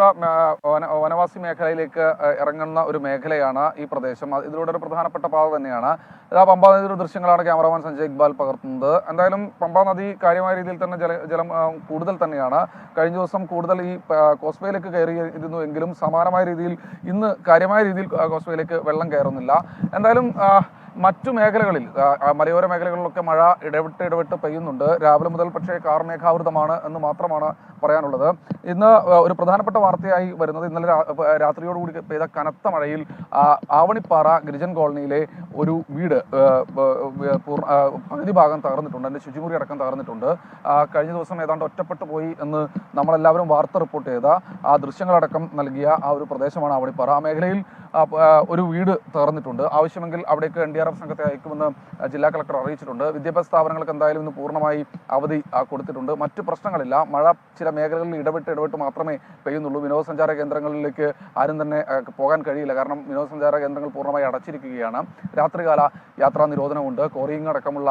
വനവാസി മേഖലയിലേക്ക് ഇറങ്ങുന്ന ഒരു മേഖലയാണ് ഈ പ്രദേശം. ഇതിലൂടെ ഒരു പ്രധാനപ്പെട്ട പാത തന്നെയാണ്. പമ്പാ നദിയുടെ ദൃശ്യങ്ങളാണ് ക്യാമറമാൻ സഞ്ജയ് ഇക്ബാൽ പകർത്തുന്നത്. എന്തായാലും പമ്പാ നദി കാര്യമായ രീതിയിൽ തന്നെ ജലം കൂടുതൽ തന്നെയാണ്. കഴിഞ്ഞ ദിവസം കൂടുതൽ ഈ കോസ്വേയിലേക്ക് കയറിയിരുന്നു എങ്കിലും സമാനമായ രീതിയിൽ ഇന്ന് കാര്യമായ രീതിയിൽ കോസ്വേയിലേക്ക് വെള്ളം കയറുന്നില്ല. എന്തായാലും മറ്റു മേഖലകളിൽ മലയോര മേഖലകളിലൊക്കെ മഴ ഇടവിട്ട് പെയ്യുന്നുണ്ട്. രാവിലെ മുതൽ പക്ഷേ കാർമേഘാവൃതമാണ് എന്ന് മാത്രമാണ് പറയാനുള്ളത്. ഇന്ന് ഒരു പ്രധാനപ്പെട്ട വാർത്തയായി വരുന്നത് ഇന്നലെ രാത്രിയോടുകൂടി പെയ്ത കനത്ത മഴയിൽ ആവണിപ്പാറ ഗിരിജൻ കോളനിയിലെ ഒരു വീട് പകുതി ഭാഗം തകർന്നിട്ടുണ്ട്. അതിൻ്റെ ശുചിമുറി അടക്കം തകർന്നിട്ടുണ്ട്. കഴിഞ്ഞ ദിവസം ഏതാണ്ട് ഒറ്റപ്പെട്ടു പോയി എന്ന് നമ്മളെല്ലാവരും വാർത്ത റിപ്പോർട്ട് ചെയ്ത ആ ദൃശ്യങ്ങളടക്കം നൽകിയ ആ ഒരു പ്രദേശമാണ് ആവണിപ്പാറ. ആ മേഖലയിൽ ഒരു വീട് തകർന്നിട്ടുണ്ട്. ആവശ്യമെങ്കിൽ അവിടേക്ക് NDRF സംഘത്തെ അയക്കുമെന്ന് ജില്ലാ കളക്ടർ അറിയിച്ചിട്ടുണ്ട്. വിദ്യാഭ്യാസ സ്ഥാപനങ്ങൾക്ക് എന്തായാലും ഇന്ന് പൂർണ്ണമായി അവധി കൊടുത്തിട്ടുണ്ട്. മറ്റു പ്രശ്നങ്ങളില്ല. മഴ ചില മേഖലകളിൽ ഇടവിട്ട് മാത്രമേ പെയ്യുന്നുള്ളൂ. വിനോദസഞ്ചാര കേന്ദ്രങ്ങളിലേക്ക് ആരും തന്നെ പോകാൻ കഴിയില്ല. കാരണം വിനോദസഞ്ചാര കേന്ദ്രങ്ങൾ പൂർണ്ണമായി അടച്ചിരിക്കുകയാണ്. രാത്രികാല യാത്രാ നിരോധനമുണ്ട്. കോറിയിങ് അടക്കമുള്ള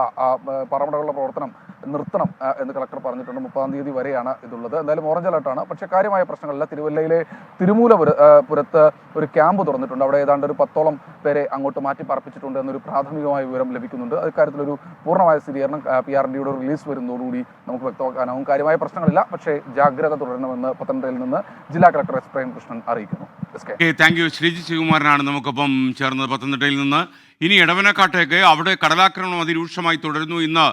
പറമ്പടകളുടെ പ്രവർത്തനം നിർത്തണം എന്ന് കളക്ടർ പറഞ്ഞിട്ടുണ്ട്. 30-ാം തീയതി വരെയാണ് ഇതുള്ളത്. എന്തായാലും ഓറഞ്ച് അലർട്ടാണ്. പക്ഷേ കാര്യമായ പ്രശ്നങ്ങളില്ല. തിരുവല്ലയിലെ തിരുമൂലപുരത്ത് ഒരു ക്യാമ്പ് തുറന്നിട്ടുണ്ട്. അവിടെ ഏതാണ്ട് ഒരു 10ഓളം പേരെ അങ്ങോട്ട് മാറ്റി പാർപ്പിച്ചിട്ടുണ്ട് എന്നൊരു പ്രാഥമികമായ വിവരം ലഭിക്കുന്നുണ്ട്. അക്കാര്യത്തിലൊരു പൂർണ്ണമായ സ്ഥിരീകരണം PRDയുടെ റിലീസ് വരുന്നതോടുകൂടി നമുക്ക് വ്യക്തമാക്കാനാവും. കാര്യമായ പ്രശ്നങ്ങളില്ല. പക്ഷേ ജാഗ്രത തുടരണമെന്ന് പത്തനംതിട്ടയിൽ നിന്ന് ജില്ലാ കളക്ടർ S. പ്രേംകൃഷ്ണൻ അറിയിക്കുന്നു. Thank you. ശ്രീജിത്ത് ശ്രീകുമാരനാണ് നമുക്കൊപ്പം ചേർന്നത് പത്തനംതിട്ടയിൽ നിന്ന്. ഇനി എടവനക്കാട്ടേക്ക്. അവിടെ കടലാക്രമണം അതിരൂക്ഷമായി തുടരുന്നു. ഇന്ന്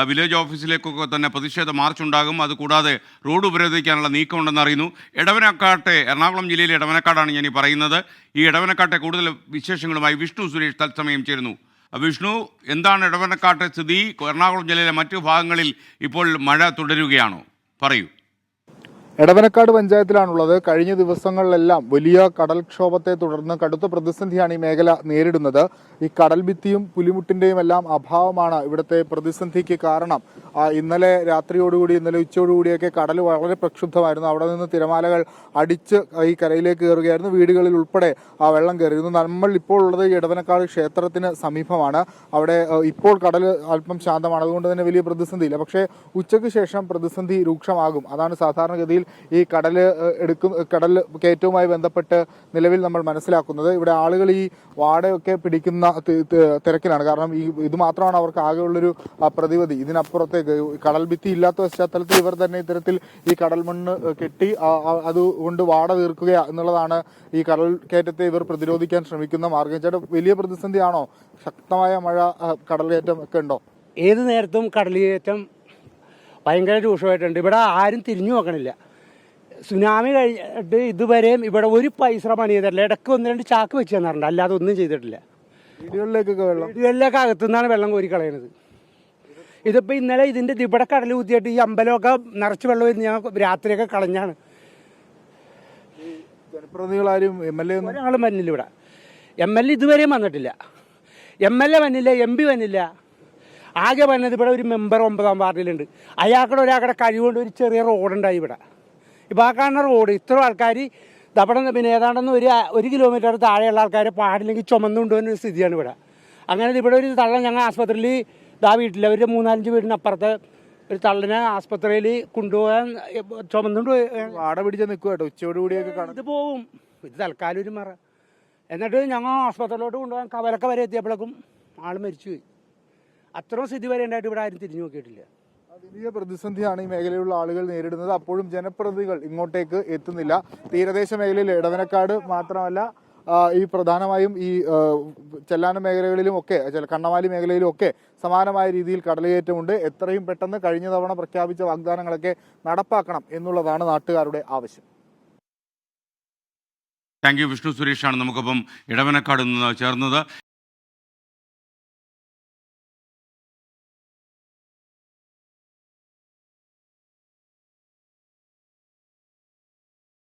വില്ലേജ് ഓഫീസിലേക്കൊക്കെ തന്നെ പ്രതിഷേധ മാർച്ച് ഉണ്ടാകും. അതുകൂടാതെ റോഡ് ഉപരോധിക്കാനുള്ള നീക്കമുണ്ടെന്ന് അറിയുന്നു. എടവനക്കാട്ടെ, എറണാകുളം ജില്ലയിലെ എടവനക്കാടാണ് ഞാൻ ഈ പറയുന്നത്. ഈ എടവനക്കാട്ടെ കൂടുതൽ വിശേഷങ്ങളുമായി വിഷ്ണു സുരേഷ് തത്സമയം ചേരുന്നു. വിഷ്ണു, എന്താണ് എടവനക്കാട്ടെ സ്ഥിതി? എറണാകുളം ജില്ലയിലെ മറ്റു ഭാഗങ്ങളിൽ ഇപ്പോൾ മഴ തുടരുകയാണോ? പറയൂ. എടവനക്കാട് പഞ്ചായത്തിലാണുള്ളത്. കഴിഞ്ഞ ദിവസങ്ങളിലെല്ലാം വലിയ കടൽക്ഷോഭത്തെ തുടർന്ന് കടുത്ത പ്രതിസന്ധിയാണ് ഈ മേഖല നേരിടുന്നത്. ഈ കടൽഭിത്തിയും പുലിമുട്ടിന്റെയും എല്ലാം അഭാവമാണ് ഇവിടുത്തെ പ്രതിസന്ധിക്ക് കാരണം. ഇന്നലെ രാത്രിയോടുകൂടി, ഇന്നലെ ഉച്ചയോടുകൂടിയൊക്കെ കടൽ വളരെ പ്രക്ഷുബ്ധമായിരുന്നു. അവിടെ നിന്ന് തിരമാലകൾ അടിച്ച് ഈ കരയിലേക്ക് കയറുകയായിരുന്നു. വീടുകളിൽ ഉൾപ്പെടെ ആ വെള്ളം കയറിയിരുന്നു. നമ്മൾ ഇപ്പോൾ ഉള്ളത് എടവനക്കാട് ക്ഷേത്രത്തിന് സമീപമാണ്. അവിടെ ഇപ്പോൾ കടൽ അല്പം ശാന്തമാണ്. അതുകൊണ്ട് തന്നെ വലിയ പ്രതിസന്ധിയില്ല. പക്ഷേ ഉച്ചയ്ക്ക് ശേഷം പ്രതിസന്ധി രൂക്ഷമാകും. അതാണ് സാധാരണഗതിയിൽ ഈ കടൽ കയറ്റവുമായി ബന്ധപ്പെട്ട് നിലവിൽ നമ്മൾ മനസ്സിലാക്കുന്നത്. ഇവിടെ ആളുകൾ ഈ വാടയൊക്കെ പിടിക്കുന്ന തിരക്കിലാണ്. കാരണം ഇത് മാത്രമാണ് അവർക്ക് ആകെയുള്ളൊരു പ്രതിവിധി. ഇതിനപ്പുറത്തേക്ക് കടൽ ഭിത്തി ഇല്ലാത്ത പശ്ചാത്തലത്തിൽ ഇവർ തന്നെ ഇത്തരത്തിൽ ഈ കടൽ മണ്ണ് കെട്ടി അതുകൊണ്ട് വാട തീർക്കുക എന്നുള്ളതാണ് ഈ കടൽ കയറ്റത്തെ ഇവർ പ്രതിരോധിക്കാൻ ശ്രമിക്കുന്ന മാർഗം. ചേട്ടാ, വലിയ പ്രതിസന്ധിയാണോ? ശക്തമായ മഴ, കടൽക്കയറ്റം ഒക്കെ ഉണ്ടോ? ഏത് നേരത്തും കടൽക്കയറ്റം ഭയങ്കര രൂക്ഷമായിട്ടുണ്ട്. ഇവിടെ ആരും തിരിഞ്ഞു നോക്കണില്ല. സുനാമി കഴിഞ്ഞിട്ട് ഇതുവരെയും ഇവിടെ ഒരു പൈസ പണി ചെയ്തിട്ടില്ല. ഇടയ്ക്ക് 1-2 ചാക്ക് വെച്ച് തന്നിട്ടുണ്ട്, അല്ലാതെ ഒന്നും ചെയ്തിട്ടില്ല. വീടുകളിലേക്ക് അകത്തുനിന്നാണ് വെള്ളം കോരി കളയുന്നത്. ഇതിപ്പോൾ ഇന്നലെ ഇതിൻ്റെ ഇവിടെ കടൽ കുത്തിയിട്ട് ഈ അമ്പലമൊക്കെ നിറച്ച് വെള്ളം വരുന്ന ഞാൻ രാത്രിയൊക്കെ കളഞ്ഞാണ്. ജനപ്രതിനിധികളാരും ഒരാളും വന്നില്ല ഇവിടെ. MLA ഇതുവരെയും വന്നിട്ടില്ല. MLA വന്നില്ല, MP വന്നില്ല. ആകെ വന്നത് ഇവിടെ ഒരു മെമ്പർ 9-ാം വാർഡിലുണ്ട്. ഒരാളുടെ കഴിവുകൊണ്ട് ഒരു ചെറിയ റോഡുണ്ടായി ഇവിടെ. ഇപ്പോൾ ആ കാണുന്ന റോഡ് ഇത്ര ആൾക്കാർ അവിടെ പിന്നെ ഏതാണ്ടെന്ന് 1 കിലോമീറ്റർ താഴെയുള്ള ആൾക്കാരെ പാടില്ലെങ്കിൽ ചുമന്നുകൊണ്ടുവരുന്ന സ്ഥിതിയാണ് ഇവിടെ. അങ്ങനെ ഇവിടെ ഒരു തള്ള ഞങ്ങൾ ആസ്പത്രിയിൽ വീട്ടിൽ ഒരു 3-5 വീടിനപ്പുറത്ത് ഒരു തള്ളിനെ ആസ്പത്രിയിൽ കൊണ്ടുപോകാൻ ചുമന്നുകൊണ്ട് വാട പിടിച്ച് നിൽക്കുക കേട്ടോ. ഉച്ചയോടുകൂടിയൊക്കെ ഇത് പോവും. ഇത് തൽക്കാലം ഒരു മറ. എന്നിട്ട് ഞങ്ങൾ ആസ്പത്രിയിലോട്ട് കൊണ്ടുപോകാൻ കവലൊക്കെ വരെ എത്തിയപ്പോഴേക്കും ആൾ മരിച്ചുപോയി. അത്രയും സ്ഥിതി വരെ ഉണ്ടായിട്ട് ഇവിടെ ആരും തിരിഞ്ഞു നോക്കിയിട്ടില്ല. വലിയ പ്രതിസന്ധിയാണ് ഈ മേഖലയിലുള്ള ആളുകൾ നേരിടുന്നത്. അപ്പോഴും ജനപ്രതിനിധികൾ ഇങ്ങോട്ടേക്ക് എത്തുന്നില്ല. തീരദേശ മേഖലയിൽ എടവനക്കാട് മാത്രമല്ല, ഈ പ്രധാനമായും ഈ ചെല്ലാനം മേഖലകളിലും ഒക്കെ, കണ്ണമാലി മേഖലയിലും ഒക്കെ സമാനമായ രീതിയിൽ കടലുകയറ്റമുണ്ട്. എത്രയും പെട്ടെന്ന് കഴിഞ്ഞ തവണ പ്രഖ്യാപിച്ച വാഗ്ദാനങ്ങളൊക്കെ നടപ്പാക്കണം എന്നുള്ളതാണ് നാട്ടുകാരുടെ ആവശ്യം. Thank you. വിഷ്ണു സുരേഷാണ് നമുക്കൊപ്പം ഇടവനക്കാട് നിന്ന് ചേർന്നത്.